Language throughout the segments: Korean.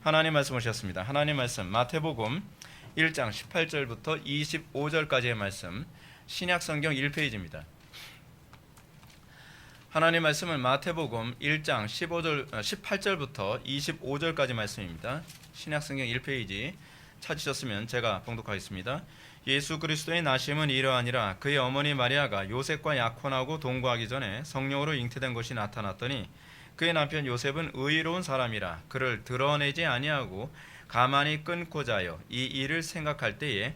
하나님 말씀 오셨습니다. 하나님 말씀 마태복음 1장 18절부터 25절까지의 말씀, 신약성경 1페이지입니다. 하나님 말씀은 마태복음 1장 18절부터 25절까지 말씀입니다. 신약성경 1페이지 찾으셨으면 제가 봉독하겠습니다. 예수 그리스도의 나심은 이러하니라. 그의 어머니 마리아가 요셉과 약혼하고 동거하기 전에 성령으로 잉태된 것이 나타났더니 그의 남편 요셉은 의로운 사람이라 그를 드러내지 아니하고 가만히 끊고자 하여 이 일을 생각할 때에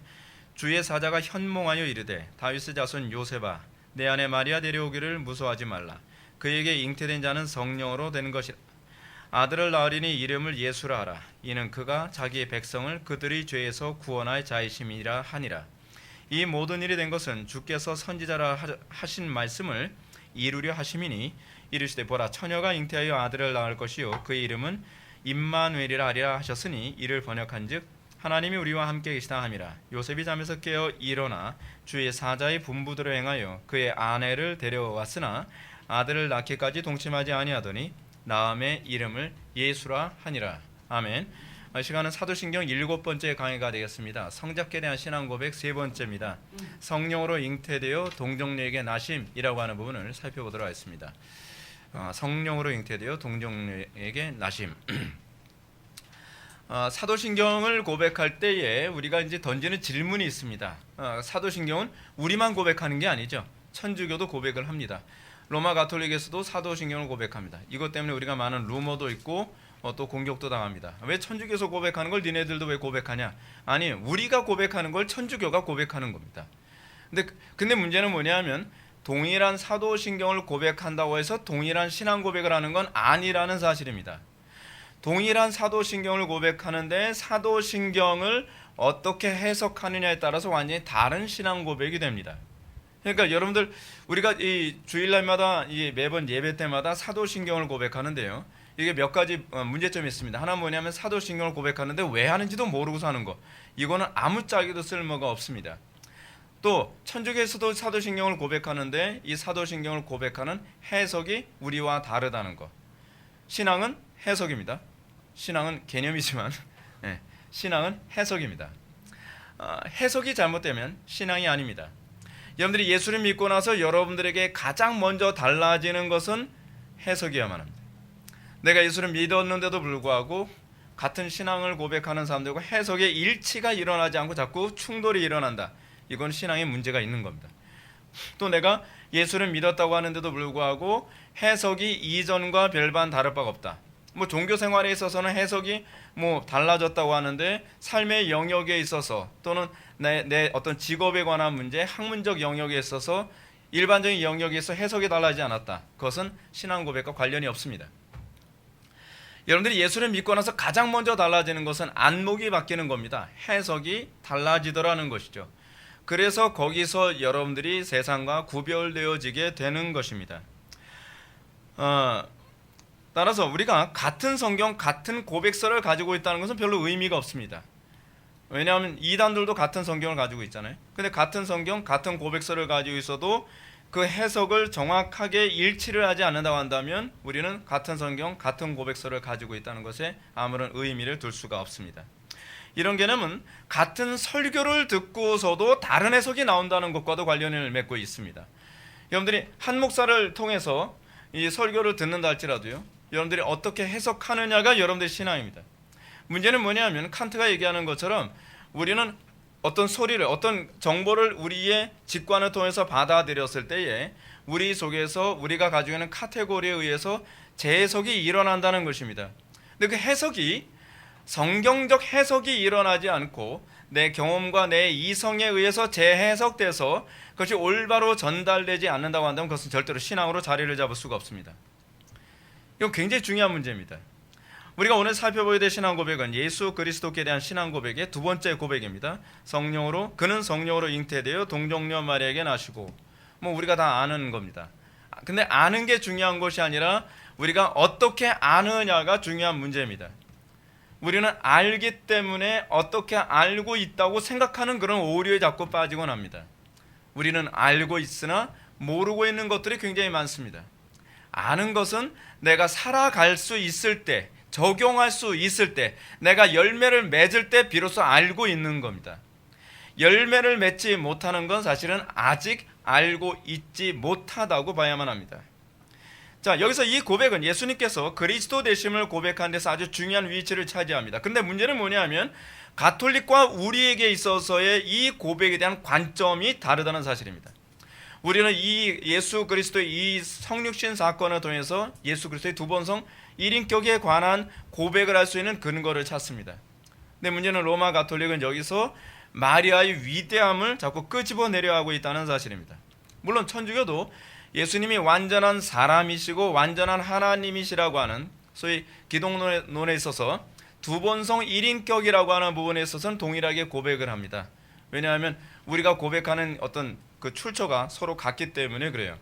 주의 사자가 현몽하여 이르되 다윗의 자손 요셉아 내 아내 마리아 데려오기를 무서워하지 말라. 그에게 잉태된 자는 성령으로 되는 것이라. 아들을 낳으리니 이름을 예수라 하라. 이는 그가 자기의 백성을 그들의 죄에서 구원할 자이심이라 하니라. 이 모든 일이 된 것은 주께서 선지자라 하신 말씀을 이루려 하심이니 이르시되 보라 처녀가 잉태하여 아들을 낳을 것이요 그의 이름은 임마누엘이라 하리라 하셨으니 이를 번역한즉 하나님이 우리와 함께 계시다 함이라. 요셉이 잠에서 깨어 일어나 주의 사자의 분부대로 행하여 그의 아내를 데려왔으나 아들을 낳기까지 동침하지 아니하더니 나음의 이름을 예수라 하니라. 아멘. 시간은 사도신경 7번째 강의가 되겠습니다. 성자께 대한 신앙 고백 3번째입니다. 성령으로 잉태되어 동정녀에게 나심이라고 하는 부분을 살펴보도록 하겠습니다. 성령으로 잉태되어 동정녀에게 나심. 사도신경을 고백할 때에 우리가 이제 던지는 질문이 있습니다. 사도신경은 우리만 고백하는 게 아니죠. 천주교도 고백을 합니다. 로마 가톨릭에서도 사도신경을 고백합니다. 이것 때문에 우리가 많은 루머도 있고 또 공격도 당합니다. 왜 천주교에서 고백하는 걸 니네들도 왜 고백하냐? 아니, 우리가 고백하는 걸 천주교가 고백하는 겁니다. 근데 문제는 뭐냐면 동일한 사도신경을 고백한다고 해서 동일한 신앙 고백을 하는 건 아니라는 사실입니다. 동일한 사도신경을 고백하는데 사도신경을 어떻게 해석하느냐에 따라서 완전히 다른 신앙 고백이 됩니다. 그러니까 여러분들 우리가 이 주일날마다 이 매번 예배 때마다 사도신경을 고백하는데요. 이게 몇 가지 문제점이 있습니다. 하나 뭐냐면 사도신경을 고백하는데 왜 하는지도 모르고 사는 거. 이거는 아무짝에도 쓸모가 없습니다. 또 천주교에서도 사도신경을 고백하는데 이 사도신경을 고백하는 해석이 우리와 다르다는 거. 신앙은 해석입니다. 신앙은 개념이지만 신앙은 해석입니다. 해석이 잘못되면 신앙이 아닙니다. 여러분들이 예수를 믿고 나서 여러분들에게 가장 먼저 달라지는 것은 해석이어야만 합니다. 내가 예수를 믿었는데도 불구하고 같은 신앙을 고백하는 사람들과 해석의 일치가 일어나지 않고 자꾸 충돌이 일어난다. 이건 신앙에 문제가 있는 겁니다. 또 내가 예수를 믿었다고 하는데도 불구하고 해석이 이전과 별반 다를 바가 없다. 종교 생활에 있어서는 해석이 달라졌다고 하는데 삶의 영역에 있어서 또는 내 어떤 직업에 관한 문제, 학문적 영역에 있어서 일반적인 영역에서 해석이 달라지지 않았다. 그것은 신앙 고백과 관련이 없습니다. 여러분들이 예수를 믿고 나서 가장 먼저 달라지는 것은 안목이 바뀌는 겁니다. 해석이 달라지더라는 것이죠. 그래서 거기서 여러분들이 세상과 구별되어지게 되는 것입니다. 따라서 우리가 같은 성경, 같은 고백서를 가지고 있다는 것은 별로 의미가 없습니다. 왜냐하면 이단들도 같은 성경을 가지고 있잖아요. 근데 같은 성경, 같은 고백서를 가지고 있어도 그 해석을 정확하게 일치를 하지 않는다고 한다면 우리는 같은 성경, 같은 고백서를 가지고 있다는 것에 아무런 의미를 둘 수가 없습니다. 이런 개념은 같은 설교를 듣고서도 다른 해석이 나온다는 것과도 관련을 맺고 있습니다. 여러분들이 한 목사를 통해서 이 설교를 듣는다 할지라도요, 여러분들이 어떻게 해석하느냐가 여러분들의 신앙입니다. 문제는 뭐냐면 칸트가 얘기하는 것처럼 우리는 어떤 소리를, 어떤 정보를 우리의 직관을 통해서 받아들였을 때에 우리 속에서 우리가 가지고 있는 카테고리에 의해서 재해석이 일어난다는 것입니다. 근데 그 해석이 성경적 해석이 일어나지 않고 내 경험과 내 이성에 의해서 재해석돼서 그것이 올바로 전달되지 않는다고 한다면 그것은 절대로 신앙으로 자리를 잡을 수가 없습니다. 이건 굉장히 중요한 문제입니다. 우리가 오늘 살펴보게 될 신앙 고백은 예수 그리스도께 대한 신앙 고백의 두 번째 고백입니다. 그는 성령으로 잉태되어 동정녀 마리아에게 나시고 우리가 다 아는 겁니다. 근데 아는 게 중요한 것이 아니라 우리가 어떻게 아느냐가 중요한 문제입니다. 우리는 알기 때문에 어떻게 알고 있다고 생각하는 그런 오류에 자꾸 빠지곤 합니다. 우리는 알고 있으나 모르고 있는 것들이 굉장히 많습니다. 아는 것은 내가 살아갈 수 있을 때 적용할 수 있을 때, 내가 열매를 맺을 때 비로소 알고 있는 겁니다. 열매를 맺지 못하는 건 사실은 아직 알고 있지 못하다고 봐야만 합니다. 자, 여기서 이 고백은 예수님께서 그리스도 되심을 고백하는 데서 아주 중요한 위치를 차지합니다. 근데 문제는 뭐냐면 가톨릭과 우리에게 있어서의 이 고백에 대한 관점이 다르다는 사실입니다. 우리는 이 예수 그리스도의 이 성육신 사건을 통해서 예수 그리스도의 두번성 1인격에 관한 고백을 할 수 있는 근거를 찾습니다. 근데 문제는 로마 가톨릭은 여기서 마리아의 위대함을 자꾸 끄집어내려 하고 있다는 사실입니다. 물론 천주교도 예수님이 완전한 사람이시고 완전한 하나님이시라고 하는 소위 기독론에 있어서 두번성 1인격이라고 하는 부분에 있어서는 동일하게 고백을 합니다. 왜냐하면 우리가 고백하는 어떤 그 출처가 서로 같기 때문에 그래요.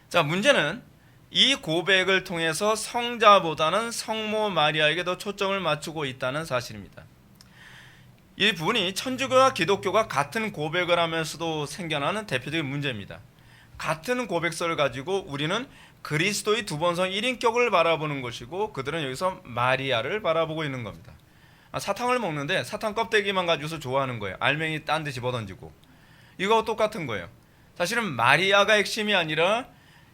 자, 문제는 이 고백을 통해서 성자보다는 성모 마리아에게 더 초점을 맞추고 있다는 사실입니다. 이 부분이 천주교와 기독교가 같은 고백을 하면서도 생겨나는 대표적인 문제입니다. 같은 고백서를 가지고 우리는 그리스도의 두번성 1인격을 바라보는 것이고 그들은 여기서 마리아를 바라보고 있는 겁니다. 사탕을 먹는데 사탕 껍데기만 가지고서 좋아하는 거예요. 알맹이 딴 데 집어던지고. 이거 똑같은 거예요. 사실은 마리아가 핵심이 아니라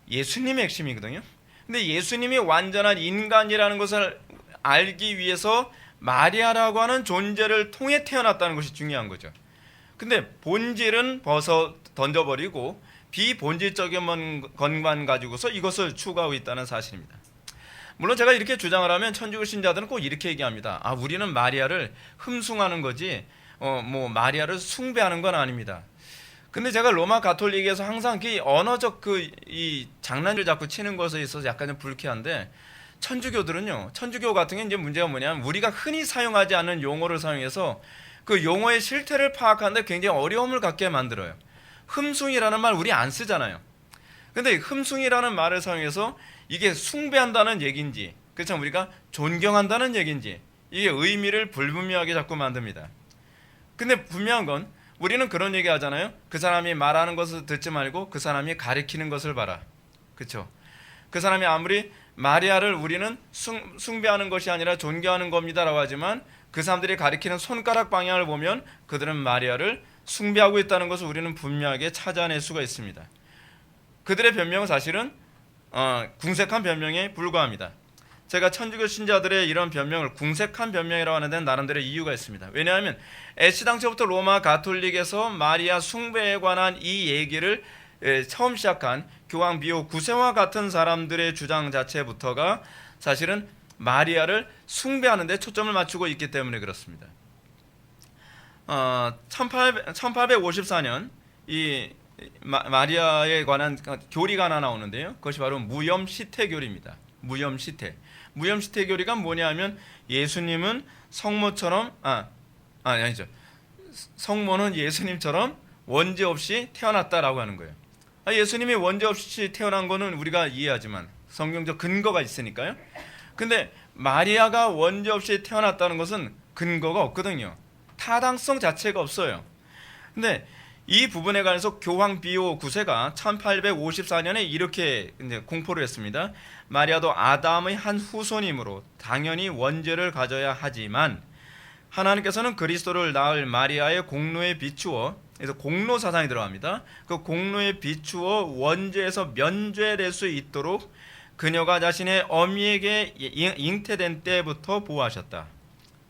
예수님이 핵심이거든요. 근데 예수님이 완전한 인간이라는 것을 알기 위해서 마리아라고 하는 존재를 통해 태어났다는 것이 중요한 거죠. 근데 본질은 벗어 던져버리고 비본질적인 것만 가지고서 이것을 추구하고 있다는 사실입니다. 물론 제가 이렇게 주장을 하면 천주교 신자들은 꼭 이렇게 얘기합니다. 우리는 마리아를 흠숭하는 거지 마리아를 숭배하는 건 아닙니다. 근데 제가 로마 가톨릭에서 항상 그 언어적 이 장난을 자꾸 치는 것에 있어서 약간 좀 불쾌한데 천주교들은요. 천주교 같은 게 이제 문제가 뭐냐면 우리가 흔히 사용하지 않는 용어를 사용해서 그 용어의 실태를 파악하는데 굉장히 어려움을 갖게 만들어요. 흠숭이라는 말 우리 안 쓰잖아요. 근데 흠숭이라는 말을 사용해서 이게 숭배한다는 얘기인지 그렇죠 우리가 존경한다는 얘기인지 이게 의미를 불분명하게 자꾸 만듭니다. 근데 분명한 건 우리는 그런 얘기 하잖아요. 그 사람이 말하는 것을 듣지 말고 그 사람이 가리키는 것을 봐라. 그렇죠? 그 사람이 아무리 마리아를 우리는 숭배하는 것이 아니라 존경하는 겁니다라고 하지만 그 사람들이 가리키는 손가락 방향을 보면 그들은 마리아를 숭배하고 있다는 것을 우리는 분명하게 찾아낼 수가 있습니다. 그들의 변명은 사실은 궁색한 변명에 불과합니다. 제가 천주교 신자들의 이런 변명을 궁색한 변명이라고 하는 데는 나름대로 이유가 있습니다. 왜냐하면 애시당초부터 로마 가톨릭에서 마리아 숭배에 관한 이 얘기를 처음 시작한 교황 비오 9세와 같은 사람들의 주장 자체부터가 사실은 마리아를 숭배하는 데 초점을 맞추고 있기 때문에 그렇습니다. 1854년 이 마리아에 관한 교리가 하나 나오는데요. 그것이 바로 무염시태교리입니다. 무염시태교리가 뭐냐하면 예수님은 성모처럼 아니죠. 성모는 예수님처럼 원죄 없이 태어났다라고 하는 거예요. 예수님이 원죄 없이 태어난 거는 우리가 이해하지만 성경적 근거가 있으니까요. 근데 마리아가 원죄 없이 태어났다는 것은 근거가 없거든요. 타당성 자체가 없어요. 근데 이 부분에 관해서 교황 비오 9세가 1854년에 이렇게 이제 공포를 했습니다. 마리아도 아담의 한 후손이므로 당연히 원죄를 가져야 하지만 하나님께서는 그리스도를 낳을 마리아의 공로에 비추어, 그래서 공로 사상이 들어갑니다. 그 공로에 비추어 원죄에서 면죄될 수 있도록 그녀가 자신의 어미에게 잉태된 때부터 보호하셨다.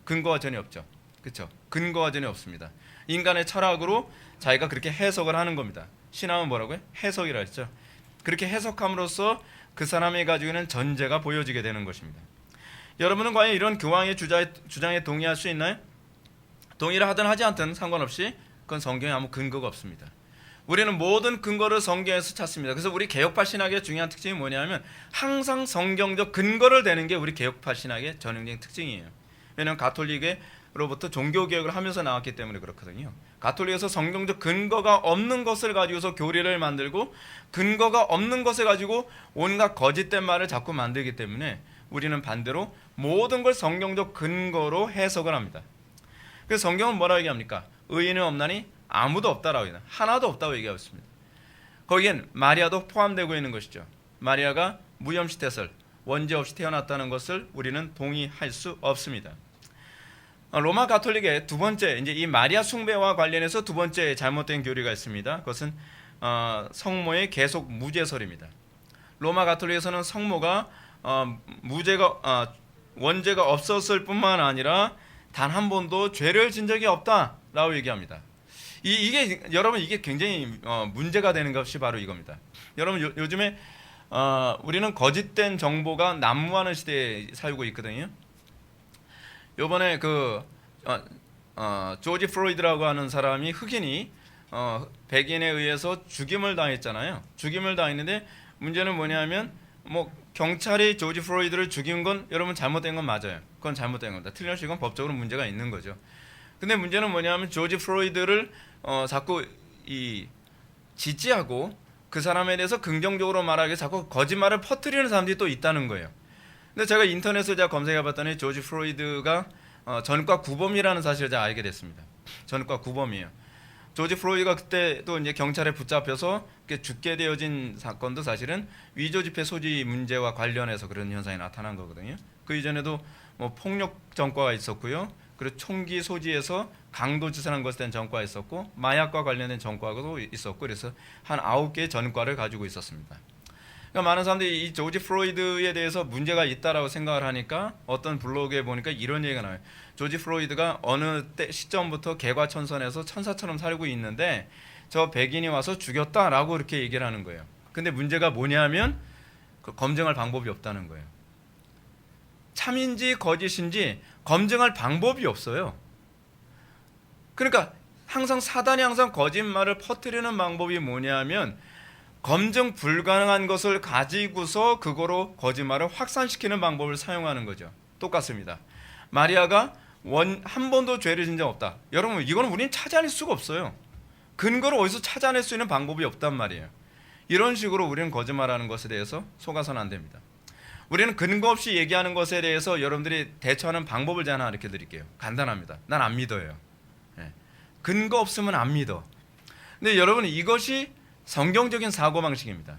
근거가 전혀 없죠. 그렇죠? 근거가 전혀 없습니다. 인간의 철학으로 자기가 그렇게 해석을 하는 겁니다. 신앙은 뭐라고요? 해석이라 했죠. 그렇게 해석함으로써 그 사람이 가지고 있는 전제가 보여지게 되는 것입니다. 여러분은 과연 이런 교황의 주장에 동의할 수 있나요? 동의를 하든 하지 않든 상관없이 그건 성경에 아무 근거가 없습니다. 우리는 모든 근거를 성경에서 찾습니다. 그래서 우리 개혁파 신학의 중요한 특징이 뭐냐면 항상 성경적 근거를 대는 게 우리 개혁파 신학의 전형적인 특징이에요. 왜냐하면 가톨릭으로부터 종교개혁을 하면서 나왔기 때문에 그렇거든요. 가톨릭에서 성경적 근거가 없는 것을 가지고서 교리를 만들고 근거가 없는 것을 가지고 온갖 거짓된 말을 자꾸 만들기 때문에 우리는 반대로 모든 걸 성경적 근거로 해석을 합니다. 그래서 성경은 뭐라고 얘기합니까? 의인은 없나니 아무도 없다라고 얘기합니다. 하나도 없다고 얘기하고 있습니다. 거기엔 마리아도 포함되고 있는 것이죠. 마리아가 무염시태설, 원죄 없이 태어났다는 것을 우리는 동의할 수 없습니다. 로마 가톨릭의 두 번째, 이제 이 마리아 숭배와 관련해서 두 번째 잘못된 교리가 있습니다. 그것은 성모의 계속 무죄설입니다. 로마 가톨릭에서는 성모가 원죄가 없었을 뿐만 아니라 단 한 번도 죄를 진 적이 없다라고 얘기합니다. 여러분 이게 굉장히 문제가 되는 것이 바로 이겁니다. 여러분 요즘에 우리는 거짓된 정보가 난무하는 시대에 살고 있거든요. 요번에 조지 플로이드라고 하는 사람이 흑인이 백인에 의해서 죽임을 당했잖아요. 죽임을 당했는데 문제는 뭐냐면 경찰이 조지 플로이드를 죽인 건 여러분 잘못된 건 맞아요. 그건 잘못된 겁니다. 틀림없이 이건 법적으로 문제가 있는 거죠. 근데 문제는 뭐냐면 조지 플로이드를 자꾸 지지하고 그 사람에 대해서 긍정적으로 말하기 위해서 자꾸 거짓말을 퍼뜨리는 사람들이 또 있다는 거예요. 근데 제가 인터넷에 검색해봤더니 조지 플로이드가 전과 구범이라는 사실을 제가 알게 됐습니다. 전과 구범이에요. 조지 플로이드가 그때 또 이제 경찰에 붙잡혀서 죽게 되어진 사건도 사실은 위조 지폐 소지 문제와 관련해서 그런 현상이 나타난 거거든요. 그 이전에도 폭력 전과가 있었고요. 그리고 총기 소지에서 강도짓을 것에 대한 전과가 있었고 마약과 관련된 전과도 있었고 그래서 한 9개의 전과를 가지고 있었습니다. 그러니까 많은 사람들이 이 조지 플로이드에 대해서 문제가 있다라고 생각을 하니까 어떤 블로그에 보니까 이런 얘기가 나와요. 조지 플로이드가 어느 시점부터 개과천선해서 천사처럼 살고 있는데 저 백인이 와서 죽였다라고 이렇게 얘기를 하는 거예요. 근데 문제가 뭐냐면 검증할 방법이 없다는 거예요. 참인지 거짓인지 검증할 방법이 없어요. 그러니까 사단이 항상 거짓말을 퍼뜨리는 방법이 뭐냐면 검증 불가능한 것을 가지고서 그거로 거짓말을 확산시키는 방법을 사용하는 거죠. 똑같습니다. 마리아가 한 번도 죄를 진 적 없다. 여러분 이거는 우리는 찾아낼 수가 없어요. 근거를 어디서 찾아낼 수 있는 방법이 없단 말이에요. 이런 식으로 우리는 거짓말하는 것에 대해서 속아서는 안 됩니다. 우리는 근거 없이 얘기하는 것에 대해서 여러분들이 대처하는 방법을 제가 하나 가르쳐 드릴게요. 간단합니다. 난 안 믿어요. 근거 없으면 안 믿어. 근데 여러분 이것이 성경적인 사고방식입니다.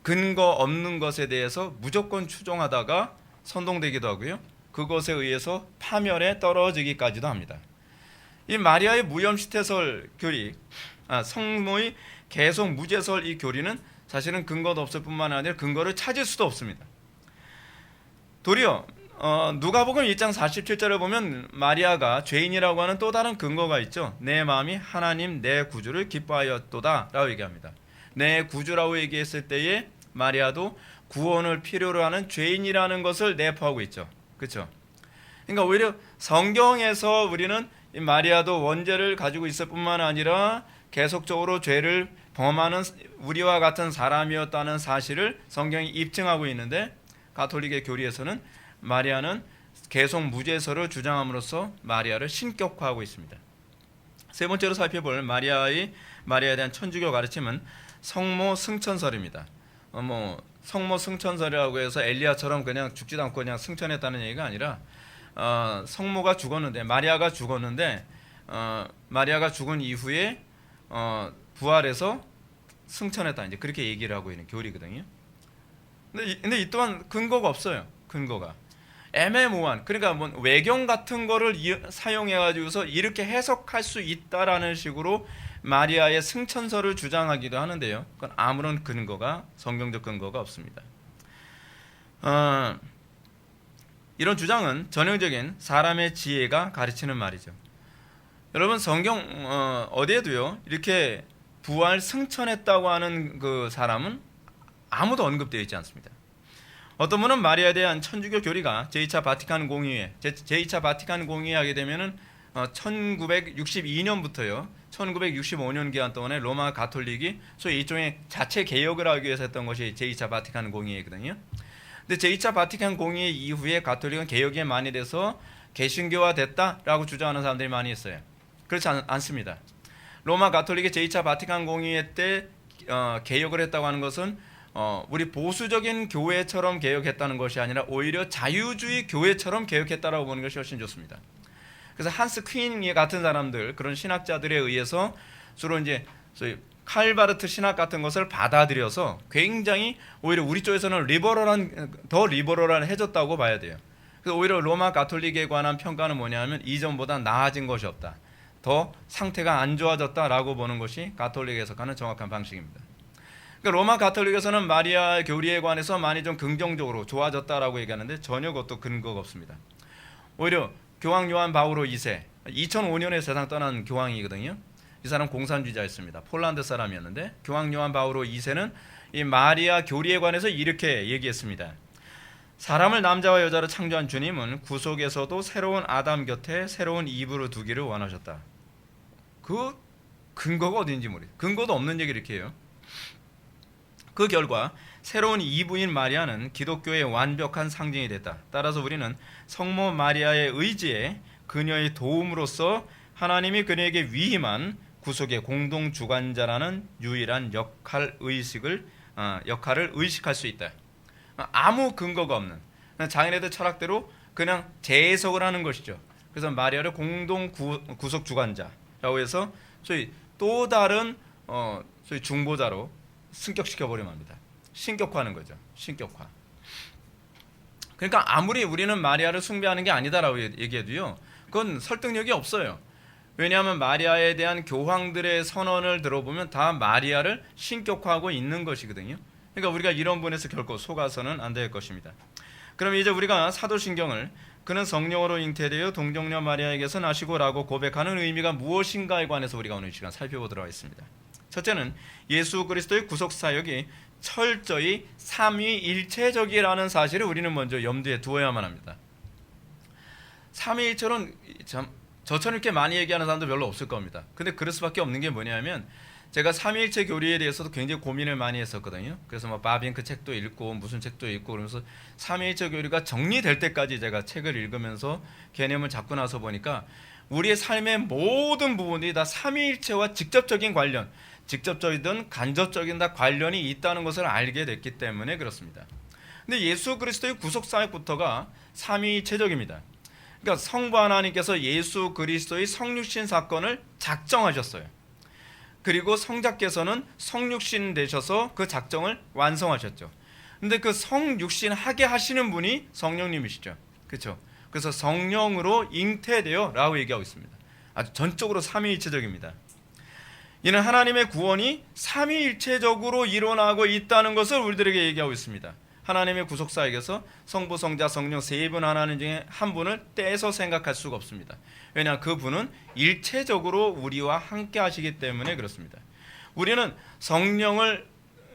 근거 없는 것에 대해서 무조건 추종하다가 선동되기도 하고요. 그것에 의해서 파멸에 떨어지기까지도 합니다. 이 마리아의 무염시태설 교리, 성모의 계속 무죄설 이 교리는 사실은 근거도 없을 뿐만 아니라 근거를 찾을 수도 없습니다. 도리어 누가복음 1장 47절을 보면 마리아가 죄인이라고 하는 또 다른 근거가 있죠. 내 마음이 하나님 내 구주를 기뻐하였도다 라고 얘기합니다. 내 구주라고 얘기했을 때에 마리아도 구원을 필요로 하는 죄인이라는 것을 내포하고 있죠. 그렇죠? 그러니까 오히려 성경에서 우리는 이 마리아도 원죄를 가지고 있을 뿐만 아니라 계속적으로 죄를 범하는 우리와 같은 사람이었다는 사실을 성경이 입증하고 있는데 가톨릭의 교리에서는 마리아는 계속 무죄설을 주장함으로써 마리아를 신격화하고 있습니다. 세 번째로 살펴볼 마리아에 대한 천주교 가르침은 성모 승천설입니다. 성모 승천설이라고 해서 엘리야처럼 그냥 죽지도 않고 그냥 승천했다는 얘기가 아니라 성모가 죽었는데 마리아가 죽은 이후에 부활해서 승천했다 이제 그렇게 얘기를 하고 있는 교리거든요. 근데 이 또한 근거가 없어요. 근거가 애매모호한 그러니까 외경 같은 거를 사용해 가지고서 이렇게 해석할 수 있다라는 식으로 마리아의 승천설을 주장하기도 하는데요. 그건 아무런 성경적 근거가 없습니다. 이런 주장은 전형적인 사람의 지혜가 가르치는 말이죠. 여러분 성경 어디에도요 이렇게 부활 승천했다고 하는 그 사람은 아무도 언급되어 있지 않습니다. 어떤 분은 마리아에 대한 천주교 교리가 제2차 바티칸 공의회 하게 되면은 1962년부터요 1965년 기간 동안에 로마 가톨릭이 소위 일종의 자체 개혁을 하기 위해서 했던 것이 제2차 바티칸 공의회거든요. 근데 제2차 바티칸 공의회 이후에 가톨릭은 개혁이 많이 돼서 개신교화 됐다라고 주장하는 사람들이 많이 있어요. 그렇지 않습니다. 로마 가톨릭이 제2차 바티칸 공의회 때 개혁을 했다고 하는 것은 우리 보수적인 교회처럼 개혁했다는 것이 아니라 오히려 자유주의 교회처럼 개혁했다라고 보는 것이 훨씬 좋습니다. 그래서 한스 퀸 같은 사람들 그런 신학자들에 의해서 주로 이제 소위 칼바르트 신학 같은 것을 받아들여서 굉장히 오히려 우리 쪽에서는 더 리버럴해졌다고 봐야 돼요. 그래서 오히려 로마 가톨릭에 관한 평가는 뭐냐면 이전보다 나아진 것이 없다, 더 상태가 안 좋아졌다라고 보는 것이 가톨릭에 해석하는 정확한 방식입니다. 그러니까 로마 가톨릭에서는 마리아 교리에 관해서 많이 좀 긍정적으로 좋아졌다라고 얘기하는데 전혀 그것도 근거가 없습니다. 오히려 교황 요한 바오로 2세 2005년에 세상 떠난 교황이거든요. 이 사람 공산주의자였습니다. 폴란드 사람이었는데 교황 요한 바오로 2세는 이 마리아 교리에 관해서 이렇게 얘기했습니다. 사람을 남자와 여자로 창조한 주님은 구속에서도 새로운 아담 곁에 새로운 이브를 두기를 원하셨다. 그 근거가 어딘지 모르겠어요. 근거도 없는 얘기를 이렇게 해요. 그 결과 새로운 이브인 마리아는 기독교의 완벽한 상징이 됐다. 따라서 우리는 성모 마리아의 의지에 그녀의 도움으로써 하나님이 그녀에게 위임한 구속의 공동 주관자라는 유일한 역할을 의식할 수 있다. 아무 근거가 없는 자기네들 철학대로 그냥 재해석을 하는 것이죠. 그래서 마리아를 공동 구속 주관자라고 해서 소위 또 다른 소위 중보자로 승격시켜 버리면 합니다. 신격화하는 거죠. 신격화. 그러니까 아무리 우리는 마리아를 숭배하는 게 아니다라고 얘기해도요, 그건 설득력이 없어요. 왜냐하면 마리아에 대한 교황들의 선언을 들어보면 다 마리아를 신격화하고 있는 것이거든요. 그러니까 우리가 이런 부분에서 결코 속아서는 안 될 것입니다. 그럼 이제 우리가 사도신경을 그는 성령으로 잉태되어 동정녀 마리아에게서 나시고라고 고백하는 의미가 무엇인가에 관해서 우리가 오늘 시간 살펴보도록 하겠습니다. 첫째는 예수 그리스도의 구속 사역이 철저히 삼위일체적이라는 사실을 우리는 먼저 염두에 두어야만 합니다. 삼위일체론 저처럼 이렇게 많이 얘기하는 사람도 별로 없을 겁니다. 근데 그럴 수밖에 없는 게 뭐냐면 제가 삼위일체 교리에 대해서도 굉장히 고민을 많이 했었거든요. 그래서 뭐 바빙크 책도 읽고 무슨 책도 읽고 그러면서 삼위일체 교리가 정리될 때까지 제가 책을 읽으면서 개념을 잡고 나서 보니까 우리의 삶의 모든 부분이 다 삼위일체와 직접적인 관련, 직접적이든 간접적인 다 관련이 있다는 것을 알게 됐기 때문에 그렇습니다. 근데 예수 그리스도의 구속 사역부터가 삼위일체적입니다. 그러니까 성부 하나님께서 예수 그리스도의 성육신 사건을 작정하셨어요. 그리고 성자께서는 성육신 되셔서 그 작정을 완성하셨죠. 근데 그 성육신 하게 하시는 분이 성령님이시죠. 그렇죠? 그래서 성령으로 잉태되어라고 얘기하고 있습니다. 아주 전적으로 삼위일체적입니다. 이는 하나님의 구원이 삼위일체적으로 일어나고 있다는 것을 우리들에게 얘기하고 있습니다. 하나님의 구속사역에서 성부, 성자, 성령 세 분 하나님 중에 한 분을 떼서 생각할 수가 없습니다. 왜냐, 그 분은 일체적으로 우리와 함께 하시기 때문에 그렇습니다. 우리는 성령을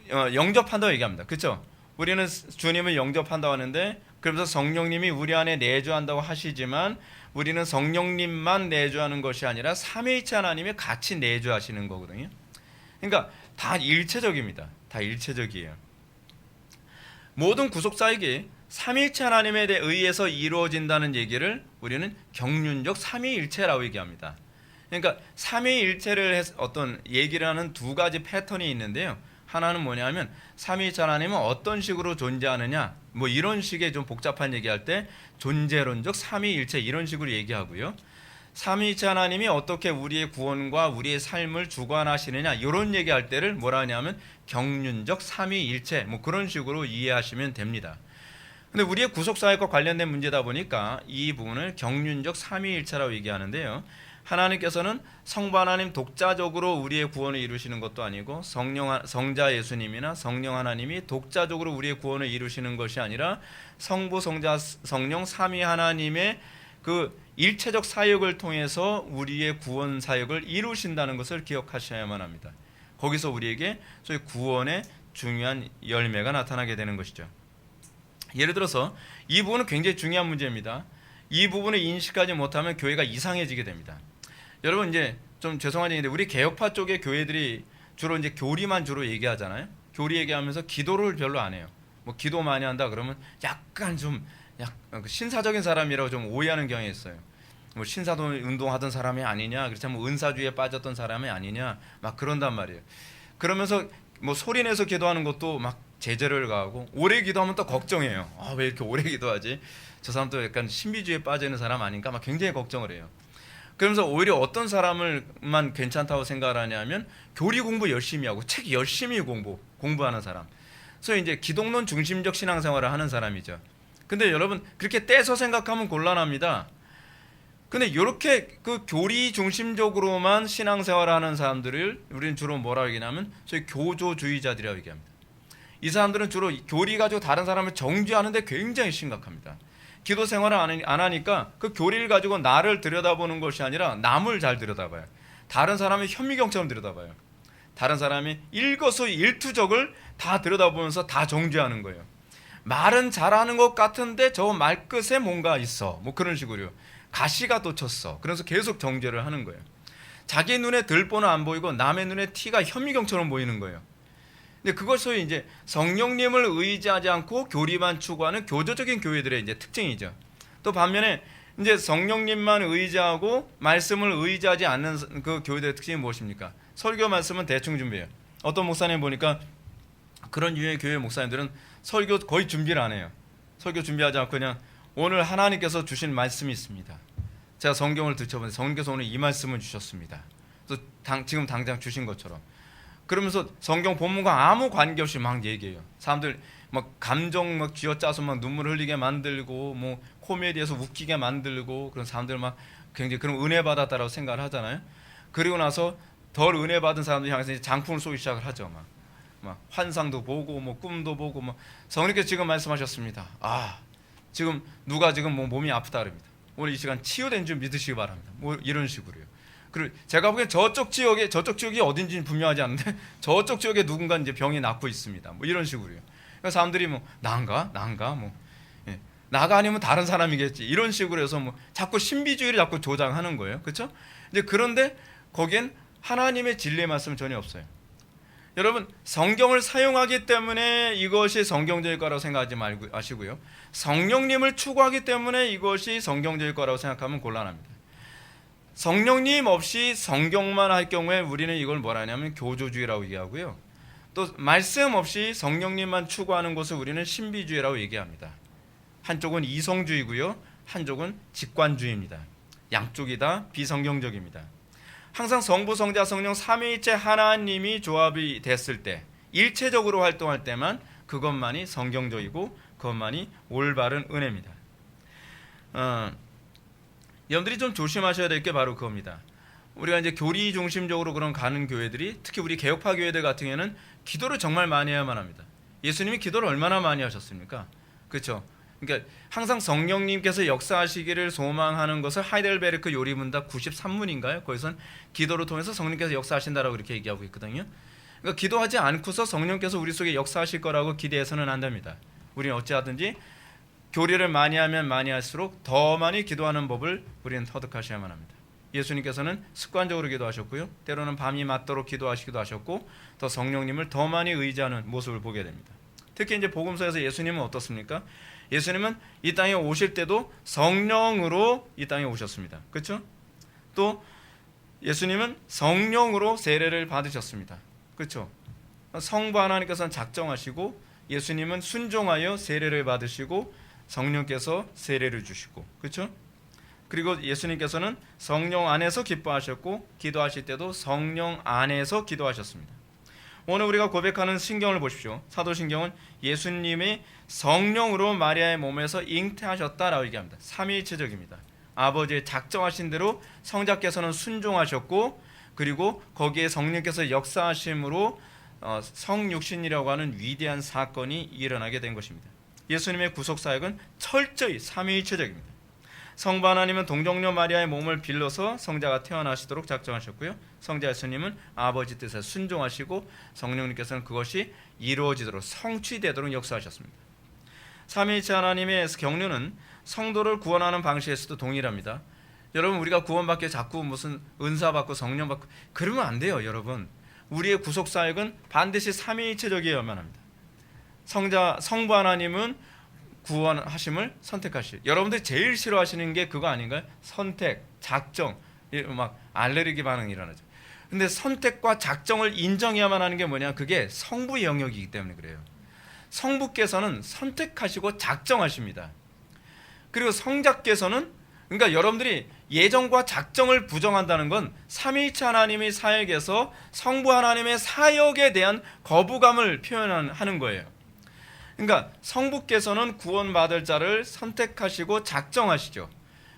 영접한다고 얘기합니다. 그렇죠? 우리는 주님을 영접한다고 하는데 그러면서 성령님이 우리 안에 내주한다고 하시지만 우리는 성령님만 내주하는 것이 아니라 삼위일체 하나님이 같이 내주하시는 거거든요. 그러니까 다 일체적입니다. 다 일체적이에요. 모든 구속사역이 삼위일체 하나님에 의해서 이루어진다는 얘기를 우리는 경륜적 삼위일체라고 얘기합니다. 그러니까 삼위일체를 어떤 얘기를 하는 두 가지 패턴이 있는데요. 하나는 뭐냐면 삼위일체 하나님은 어떤 식으로 존재하느냐, 뭐 이런 식의 좀 복잡한 얘기할 때 존재론적 삼위일체 이런 식으로 얘기하고요. 삼위일체 하나님이 어떻게 우리의 구원과 우리의 삶을 주관하시느냐 이런 얘기할 때를 뭐라 하냐면 경륜적 삼위일체 뭐 그런 식으로 이해하시면 됩니다. 근데 우리의 구속사역과 관련된 문제다 보니까 이 부분을 경륜적 삼위일체라고 얘기하는데요. 하나님께서는 성부 하나님 독자적으로 우리의 구원을 이루시는 것도 아니고 성자 예수님이나 성령 하나님이 독자적으로 우리의 구원을 이루시는 것이 아니라 성부, 성자, 성령 삼위 하나님의 그 일체적 사역을 통해서 우리의 구원 사역을 이루신다는 것을 기억하셔야만 합니다. 거기서 우리에게 소위 구원의 중요한 열매가 나타나게 되는 것이죠. 예를 들어서 이 부분은 굉장히 중요한 문제입니다. 이 부분을 인식하지 못하면 교회가 이상해지게 됩니다. 여러분 이제 좀 죄송한 얘기인데 우리 개혁파 쪽의 교회들이 주로 이제 교리만 주로 얘기하잖아요. 교리 얘기하면서 기도를 별로 안 해요. 뭐 기도 많이 한다 그러면 약간 좀 신사적인 사람이라고 좀 오해하는 경향이 있어요. 뭐 신사도 운동하던 사람이 아니냐, 그렇다면 뭐 은사주의에 빠졌던 사람이 아니냐, 막 그런단 말이에요. 그러면서 뭐 소리내서 기도하는 것도 막 제재를 가하고 오래 기도하면 또 걱정해요. 왜 이렇게 오래 기도하지? 저 사람도 약간 신비주의에 빠져 있는 사람 아닌가? 막 굉장히 걱정을 해요. 그러면서 오히려 어떤 사람을만 괜찮다고 생각을 하냐면 교리 공부 열심히 하고 책 열심히 공부하는 사람. 그래서 이제 기독론 중심적 신앙생활을 하는 사람이죠. 근데 여러분 그렇게 떼서 생각하면 곤란합니다. 근데 이렇게 그 교리 중심적으로만 신앙생활을 하는 사람들을 우리는 주로 뭐라고 얘기하냐면 소위 교조주의자들이라고 얘기합니다. 이 사람들은 주로 교리 가지고 다른 사람을 정죄하는데 굉장히 심각합니다. 기도 생활을 안 하니까 그 교리를 가지고 나를 들여다보는 것이 아니라 남을 잘 들여다봐요. 다른 사람의 현미경처럼 들여다봐요. 다른 사람이 일거수일투족을 다 들여다보면서 다 정죄하는 거예요. 말은 잘하는 것 같은데 저 말끝에 뭔가 있어. 뭐 그런 식으로요. 가시가 돋쳤어. 그래서 계속 정죄를 하는 거예요. 자기 눈에 들보는 안 보이고 남의 눈에 티가 현미경처럼 보이는 거예요. 근데 그걸 소위 이제 성령님을 의지하지 않고 교리만 추구하는 교조적인 교회들의 이제 특징이죠. 또 반면에 이제 성령님만 의지하고 말씀을 의지하지 않는 그 교회들의 특징이 무엇입니까? 설교 말씀은 대충 준비해요. 어떤 목사님 보니까 그런 유형의 교회 목사님들은 설교 거의 준비를 안 해요. 설교 준비하지 않고 그냥 오늘 하나님께서 주신 말씀이 있습니다. 제가 성경을 들춰보는데 성령께서 오늘 이 말씀을 주셨습니다. 또 지금 당장 주신 것처럼. 그러면서 성경 본문과 아무 관계없이 막 얘기해요. 사람들 막 감정 막 쥐어짜서 막 눈물 흘리게 만들고 뭐 코미디에서 웃기게 만들고 그런 사람들 막 굉장히 그런 은혜 받았다라고 생각을 하잖아요. 그리고 나서 덜 은혜 받은 사람들 향해서 이제 장풍을 쏘기 시작을 하죠. 막 환상도 보고 뭐 꿈도 보고 뭐 성령께서 지금 말씀하셨습니다. 지금 누가 지금 뭐 몸이 아프다 그럽니다. 오늘 이 시간 치유된 줄 믿으시기 바랍니다. 뭐 이런 식으로요. 그리고 제가 보기엔 저쪽 지역이 어딘지는 분명하지 않은데 저쪽 지역에 누군가 이제 병이 낫고 있습니다. 뭐 이런 식으로요. 그러니까 사람들이 뭐 난가 뭐 나가 아니면 다른 사람이겠지 이런 식으로 해서 뭐 자꾸 신비주의를 자꾸 조장하는 거예요. 그렇죠? 이제 그런데 거기엔 하나님의 진리의 말씀은 전혀 없어요. 여러분 성경을 사용하기 때문에 이것이 성경적일 거라고 생각하지 마시고요. 성령님을 추구하기 때문에 이것이 성경적일 거라고 생각하면 곤란합니다. 성령님 없이 성경만 할 경우에 우리는 이걸 뭐라 하냐면 교조주의라고 얘기하고요. 또 말씀 없이 성령님만 추구하는 것을 우리는 신비주의라고 얘기합니다. 한쪽은 이성주의고요. 한쪽은 직관주의입니다. 양쪽이 다 비성경적입니다. 항상 성부, 성자, 성령 삼위일체 하나님이 조합이 됐을 때 일체적으로 활동할 때만 그것만이 성경적이고 그것만이 올바른 은혜입니다. 여러분들이 좀 조심하셔야 될 게 바로 그겁니다. 우리가 이제 교리 중심적으로 그런 가는 교회들이 특히 우리 개혁파 교회들 같은 경우에는 기도를 정말 많이 해야만 합니다. 예수님이 기도를 얼마나 많이 하셨습니까? 그렇죠? 그러니까 항상 성령님께서 역사하시기를 소망하는 것을 하이델베르크 요리문답 93문인가요? 거기선 기도를 통해서 성령께서 역사하신다라고 이렇게 얘기하고 있거든요. 그러니까 기도하지 않고서 성령께서 우리 속에 역사하실 거라고 기대해서는 안 됩니다. 우리는 어찌하든지 교리를 많이 하면 많이 할수록 더 많이 기도하는 법을 우리는 터득하셔야만 합니다. 예수님께서는 습관적으로 기도하셨고요. 때로는 밤이 맞도록 기도하시기도 하셨고 더 성령님을 더 많이 의지하는 모습을 보게 됩니다. 특히 이제 복음서에서 예수님은 어떻습니까? 예수님은 이 땅에 오실 때도 성령으로 이 땅에 오셨습니다. 그렇죠? 또 예수님은 성령으로 세례를 받으셨습니다. 그렇죠? 성부 하나님께서는 작정하시고 예수님은 순종하여 세례를 받으시고 성령께서 세례를 주시고 그렇죠? 그리고 예수님께서는 성령 안에서 기뻐하셨고 기도하실 때도 성령 안에서 기도하셨습니다. 오늘 우리가 고백하는 신경을 보십시오. 사도신경은 예수님이 성령으로 마리아의 몸에서 잉태하셨다라고 얘기합니다. 삼위일체적입니다. 아버지의 작정하신 대로 성자께서는 순종하셨고 그리고 거기에 성령께서 역사하심으로 성육신이라고 하는 위대한 사건이 일어나게 된 것입니다. 예수님의 구속사역은 철저히 삼위일체적입니다. 성부 하나님은 동정녀 마리아의 몸을 빌려서 성자가 태어나시도록 작정하셨고요. 성자 예수님은 아버지 뜻에 순종하시고 성령님께서는 그것이 이루어지도록 성취되도록 역사하셨습니다. 삼위일체 하나님의 경륜은 성도를 구원하는 방식에서도 동일합니다. 여러분 우리가 구원받기 자꾸 무슨 은사 받고 성령 받고 그러면 안 돼요. 여러분 우리의 구속사역은 반드시 삼위일체적이어야만 합니다. 성부 하나님은 구원하심을 선택하실. 여러분들 제일 싫어하시는 게 그거 아닌가요? 선택, 작정, 막 알레르기 반응이 일어나죠. 근데 선택과 작정을 인정해야만 하는 게 뭐냐? 그게 성부의 영역이기 때문에 그래요. 성부께서는 선택하시고 작정하십니다. 그리고 성자께서는 그러니까 여러분들이 예정과 작정을 부정한다는 건 삼위일체 하나님의 사역에서 성부 하나님의 사역에 대한 거부감을 표현하는 거예요. 그러니까 성부께서는 구원받을 자를 선택하시고 작정하시죠.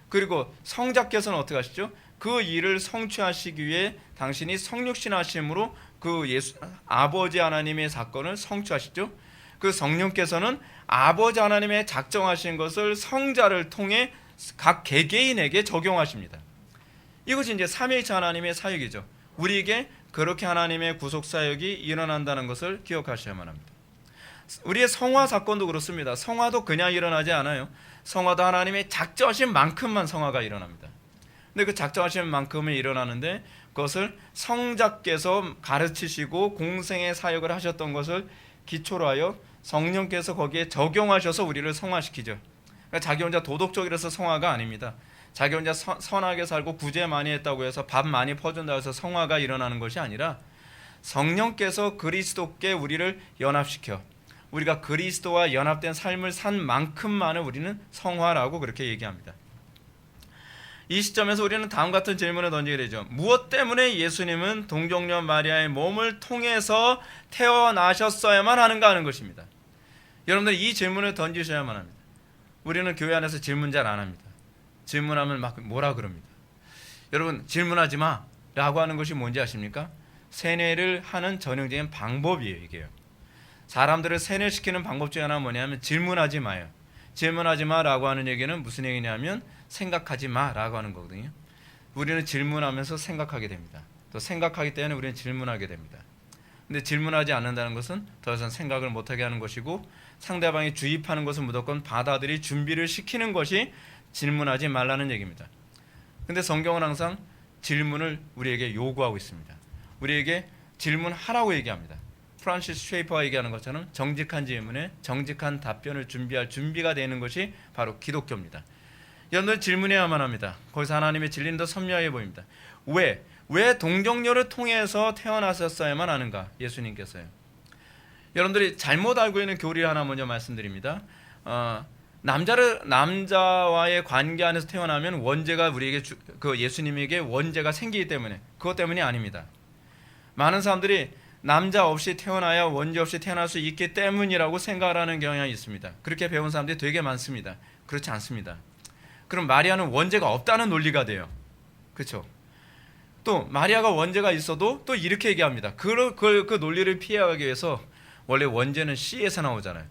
그리고 성자께서는 어떻게 하시죠? 그 일을 성취하시기 위해 당신이 성육신하심으로 그 아버지 하나님의 사건을 성취하시죠. 그 성령께서는 아버지 하나님의 작정하신 것을 성자를 통해 각 개개인에게 적용하십니다. 이것이 이제 삼위일체 하나님의 사역이죠. 우리에게 그렇게 하나님의 구속 사역이 일어난다는 것을 기억하셔야만 합니다. 우리의 성화 사건도 그렇습니다. 성화도 그냥 일어나지 않아요. 성화도 하나님의 작정하신 만큼만 성화가 일어납니다. 근데 그 작정하신 만큼이 일어나는데 그것을 성자께서 가르치시고 공생의 사역을 하셨던 것을 기초로 하여 성령께서 거기에 적용하셔서 우리를 성화시키죠. 그러니까 자기 혼자 도덕적이라서 성화가 아닙니다. 자기 혼자 선하게 살고 구제 많이 했다고 해서 밥 많이 퍼준다고 해서 성화가 일어나는 것이 아니라 성령께서 그리스도께 우리를 연합시켜 우리가 그리스도와 연합된 삶을 산 만큼만을 우리는 성화라고 그렇게 얘기합니다. 이 시점에서 우리는 다음 같은 질문을 던지게 되죠. 무엇 때문에 예수님은 동정녀 마리아의 몸을 통해서 태어나셨어야만 하는가 하는 것입니다. 여러분들 이 질문을 던지셔야만 합니다. 우리는 교회 안에서 질문 잘 안 합니다. 질문하면 막 뭐라 그럽니다. 여러분 질문하지 마 라고 하는 것이 뭔지 아십니까? 세뇌를 하는 전형적인 방법이에요. 이게요. 사람들을 세뇌시키는 방법 중에 하나가 뭐냐면 질문하지 마요. 질문하지 마라고 하는 얘기는 무슨 얘기냐면 생각하지 마라고 하는 거거든요. 우리는 질문하면서 생각하게 됩니다. 또 생각하기 때문에 우리는 질문하게 됩니다. 근데 질문하지 않는다는 것은 더 이상 생각을 못하게 하는 것이고 상대방이 주입하는 것을 무조건 받아들일 준비를 시키는 것이 질문하지 말라는 얘기입니다. 근데 성경은 항상 질문을 우리에게 요구하고 있습니다. 우리에게 질문하라고 얘기합니다. 프란시스 쉐이퍼가 얘기하는 것처럼 정직한 질문에 정직한 답변을 준비할 준비가 되는 것이 바로 기독교입니다. 여러분들 질문해야만 합니다. 거기서 하나님의 진리는 더 선명해 보입니다. 왜 동정녀를 통해서 태어나셨어야만 하는가? 예수님께서요. 여러분들이 잘못 알고 있는 교리를 하나 먼저 말씀드립니다. 남자와의 관계 안에서 태어나면 원죄가 우리에게 그 예수님에게 원죄가 생기기 때문에 그것 때문이 아닙니다. 많은 사람들이 남자 없이 태어나야 원죄 없이 태어날 수 있기 때문이라고 생각하는 경향이 있습니다. 그렇게 배운 사람들이 되게 많습니다. 그렇지 않습니다. 그럼 마리아는 원죄가 없다는 논리가 돼요. 그렇죠? 또 마리아가 원죄가 있어도 또 이렇게 얘기합니다. 그 논리를 피하기 위해서 원래 원죄는 씨에서 나오잖아요.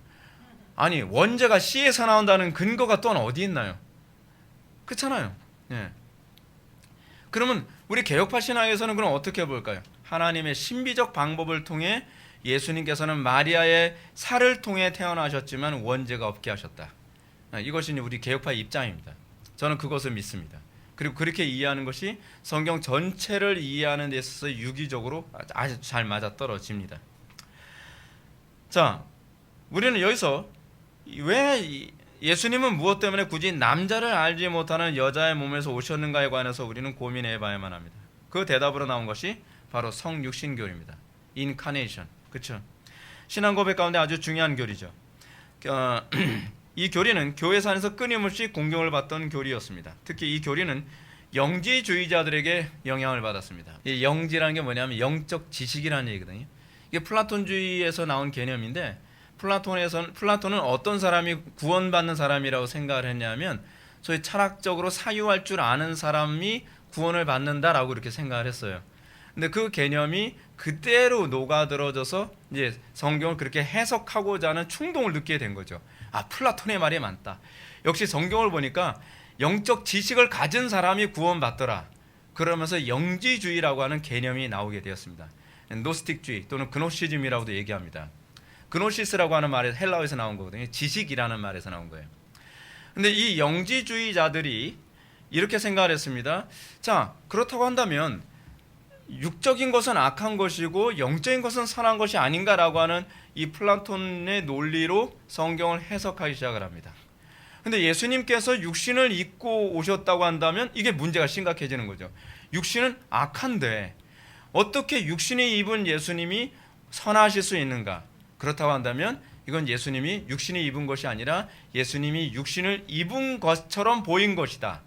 아니 원죄가 씨에서 나온다는 근거가 또 어디 있나요? 그렇잖아요. 예. 그러면 우리 개혁파 신앙에서는 그럼 어떻게 볼까요? 하나님의 신비적 방법을 통해 예수님께서는 마리아의 살을 통해 태어나셨지만 원죄가 없게 하셨다. 이것이 우리 개혁파의 입장입니다. 저는 그것을 믿습니다. 그리고 그렇게 이해하는 것이 성경 전체를 이해하는 데 있어서 유기적으로 아주 잘 맞아떨어집니다. 자, 우리는 여기서 왜 예수님은 무엇 때문에 굳이 남자를 알지 못하는 여자의 몸에서 오셨는가에 관해서 우리는 고민해 봐야만 합니다. 그 대답으로 나온 것이 바로 성육신교리입니다. 인카네이션. 그렇죠? 신앙 고백 가운데 아주 중요한 교리죠. 이 교리는 교회사 안에서 끊임없이 공경을 받던 교리였습니다. 특히 이 교리는 영지주의자들에게 영향을 받았습니다. 이 영지라는 게 뭐냐면 영적 지식이라는 얘기거든요. 이게 플라톤주의에서 나온 개념인데 플라톤은 어떤 사람이 구원받는 사람이라고 생각을 했냐면 소위 철학적으로 사유할 줄 아는 사람이 구원을 받는다라고 이렇게 생각을 했어요. 근데 그 개념이 그대로 녹아들어져서 이제 성경을 그렇게 해석하고자 하는 충동을 느끼게 된 거죠. 아, 플라톤의 말이 맞다. 역시 성경을 보니까 영적 지식을 가진 사람이 구원받더라. 그러면서 영지주의라고 하는 개념이 나오게 되었습니다. 노스틱주의 또는 그노시즘이라고도 얘기합니다. 그노시스라고 하는 말이 헬라어에서 나온 거거든요. 지식이라는 말에서 나온 거예요. 근데 이 영지주의자들이 이렇게 생각을 했습니다. 자, 그렇다고 한다면 육적인 것은 악한 것이고 영적인 것은 선한 것이 아닌가라고 하는 이 플라톤의 논리로 성경을 해석하기 시작을 합니다. 근데 예수님께서 육신을 입고 오셨다고 한다면 이게 문제가 심각해지는 거죠. 육신은 악한데 어떻게 육신이 입은 예수님이 선하실 수 있는가? 그렇다고 한다면 이건 예수님이 육신이 입은 것이 아니라 예수님이 육신을 입은 것처럼 보인 것이다.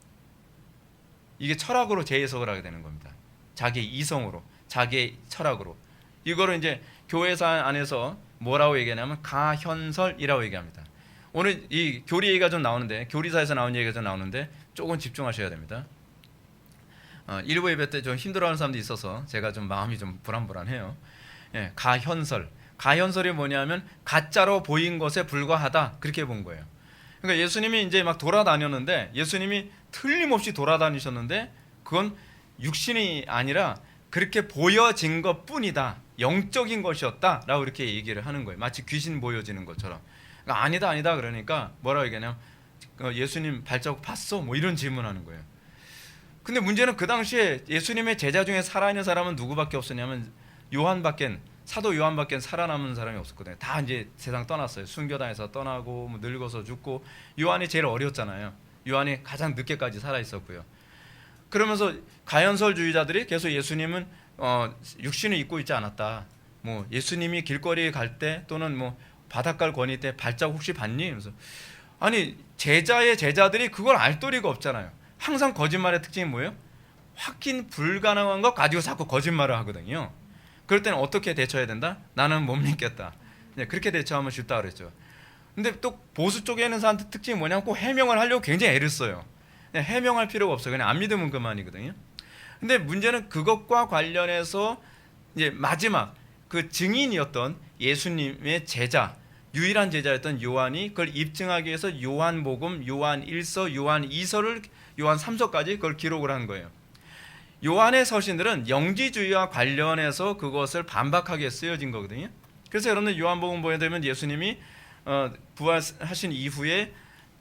이게 철학으로 재해석을 하게 되는 겁니다. 자기 이성으로, 자기의 철학으로. 이거를 이제 교회사 안에서 뭐라고 얘기하냐면 가현설이라고 얘기합니다. 오늘 이 교리 얘기가 좀 나오는데, 교리사에서 나온 얘기가 좀 나오는데 조금 집중하셔야 됩니다. 일부 예배 때 좀 힘들어하는 사람도 있어서 제가 좀 마음이 좀 불안불안해요. 예, 가현설. 가현설이 뭐냐면 가짜로 보인 것에 불과하다, 그렇게 본 거예요. 그러니까 예수님이 이제 막 돌아다녔는데, 예수님이 틀림없이 돌아다니셨는데 그건 육신이 아니라 그렇게 보여진 것뿐이다, 영적인 것이었다라고 이렇게 얘기를 하는 거예요. 마치 귀신 보여지는 것처럼. 그러니까 아니다 그러니까 뭐라고 얘기하냐면 예수님 발자국 봤어? 뭐 이런 질문하는 거예요. 근데 문제는 그 당시에 예수님의 제자 중에 살아있는 사람은 누구밖에 없었냐면 사도 요한밖에 살아남은 사람이 없었거든요. 다 이제 세상 떠났어요. 순교당해서 떠나고 뭐 늙어서 죽고, 요한이 제일 어렸잖아요. 요한이 가장 늦게까지 살아 있었고요. 그러면서 가현설주의자들이 계속 예수님은 육신을 입고 있지 않았다, 뭐 예수님이 길거리에 갈 때 또는 뭐 바닷가를 거닐 때 발자국 혹시 봤니? 그래서 아니, 제자들이 그걸 알 도리가 없잖아요. 항상 거짓말의 특징이 뭐예요? 확인 불가능한 것 가지고 자꾸 거짓말을 하거든요. 그럴 때는 어떻게 대처해야 된다? 나는 못 믿겠다. 그렇게 대처하면 쉽다 그랬죠. 근데 또 보수 쪽에 있는 사람들 특징이 뭐냐면 꼭 해명을 하려고 굉장히 애를 써요. 해명할 필요가 없어요. 그냥 안 믿으면 그만이거든요. 근데 문제는 그것과 관련해서 이제 마지막 그 증인이었던 예수님의 제자, 유일한 제자였던 요한이 그걸 입증하기 위해서 요한복음, 요한 1서, 요한 2서를, 요한 3서까지 그걸 기록을 한 거예요. 요한의 서신들은 영지주의와 관련해서 그것을 반박하게 쓰여진 거거든요. 그래서 여러분들 요한복음 보게 되면 예수님이 부활하신 이후에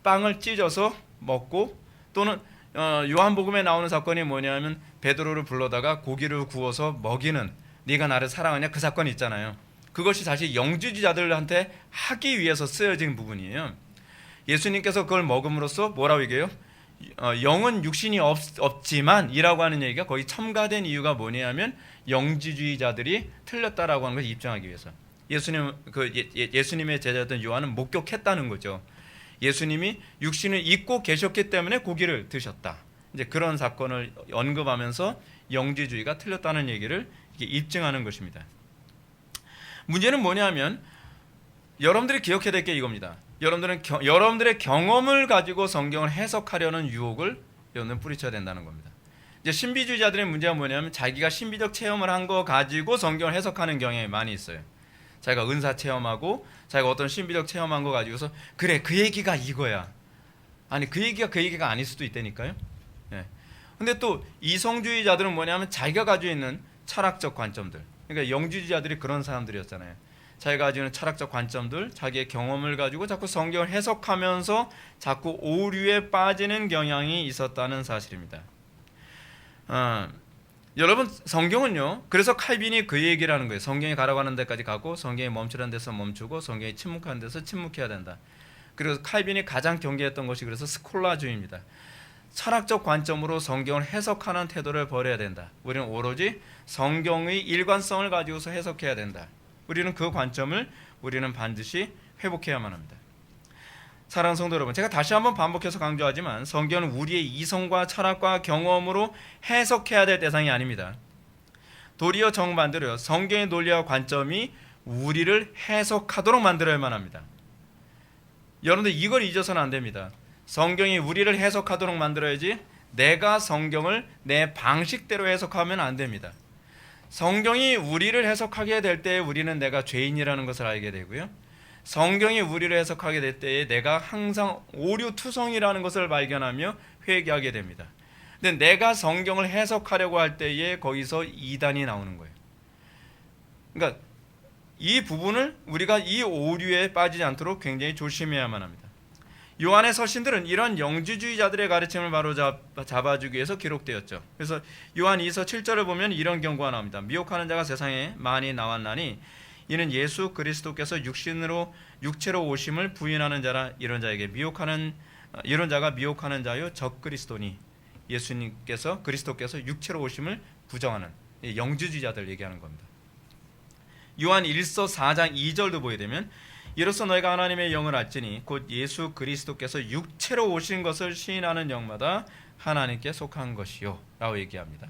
빵을 찢어서 먹고, 또는 요한복음에 나오는 사건이 뭐냐면 베드로를 불러다가 고기를 구워서 먹이는, 네가 나를 사랑하냐, 그 사건이 있잖아요. 그것이 사실 영지주의자들한테 하기 위해서 쓰여진 부분이에요. 예수님께서 그걸 먹음으로써 뭐라고 얘기해요? 영은 육신이 없지만 이라고 하는 얘기가 거의 첨가된 이유가 뭐냐면 영지주의자들이 틀렸다라고 하는 것을 입증하기 위해서. 예수님의 제자였던 요한은 목격했다는 거죠. 예수님이 육신을 입고 계셨기 때문에 고기를 드셨다. 이제 그런 사건을 언급하면서 영지주의가 틀렸다는 얘기를 입증하는 것입니다. 문제는 뭐냐면 여러분들이 기억해야 될 게 이겁니다. 여러분들의 경험을 가지고 성경을 해석하려는 유혹을 여러분들은 뿌리쳐야 된다는 겁니다. 이제 신비주의자들의 문제가 뭐냐면 자기가 신비적 체험을 한 거 가지고 성경을 해석하는 경향이 많이 있어요. 자기가 은사 체험하고 자기가 어떤 신비적 체험한 거 가지고서 그래, 그 얘기가 이거야. 아니, 그 얘기가 아닐 수도 있다니까요. 예. 근데 또 이성주의자들은 뭐냐면 자기가 가지고 있는 철학적 관점들, 그러니까 영지주의자들이 그런 사람들이었잖아요. 자기가 가지고 있는 철학적 관점들, 자기의 경험을 가지고 자꾸 성경을 해석하면서 자꾸 오류에 빠지는 경향이 있었다는 사실입니다. 여러분, 성경은요, 그래서 칼빈이 그 얘기를 하는 거예요. 성경이 가라고 하는 데까지 가고 성경이 멈추라는 데서 멈추고 성경이 침묵하는 데서 침묵해야 된다. 그래서 칼빈이 가장 경계했던 것이 그래서 스콜라주의입니다. 철학적 관점으로 성경을 해석하는 태도를 버려야 된다. 우리는 오로지 성경의 일관성을 가지고서 해석해야 된다. 우리는 그 관점을 우리는 반드시 회복해야만 합니다. 사랑하는 성도 여러분, 제가 다시 한번 반복해서 강조하지만 성경은 우리의 이성과 철학과 경험으로 해석해야 될 대상이 아닙니다. 도리어 정반대로요, 성경의 논리와 관점이 우리를 해석하도록 만들어야만 합니다. 여러분들 이걸 잊어서는 안 됩니다. 성경이 우리를 해석하도록 만들어야지 내가 성경을 내 방식대로 해석하면 안 됩니다. 성경이 우리를 해석하게 될 때에 우리는 내가 죄인이라는 것을 알게 되고요, 성경이 우리를 해석하게 될 때에 내가 항상 오류투성이라는 것을 발견하며 회개하게 됩니다. 근데 내가 성경을 해석하려고 할 때에 거기서 이단이 나오는 거예요. 그러니까 이 부분을 우리가 이 오류에 빠지지 않도록 굉장히 조심해야만 합니다. 요한의 서신들은 이런 영지주의자들의 가르침을 바로 잡아주기 위해서 기록되었죠. 그래서 요한 2서 7절을 보면 이런 경고가 나옵니다. 미혹하는 자가 세상에 많이 나왔나니 이는 예수 그리스도께서 육체로 오심을 부인하는 자라. 이런 자가 미혹하는 자요 적그리스도니. 예수님께서 그리스도께서 육체로 오심을 부정하는 영지주의자들 얘기하는 겁니다. 요한 1서 4장 2절도 보게 되면 이로써 너희가 하나님의 영을 알지니 곧 예수 그리스도께서 육체로 오신 것을 시인하는 영마다 하나님께 속한 것이요 라고 얘기합니다.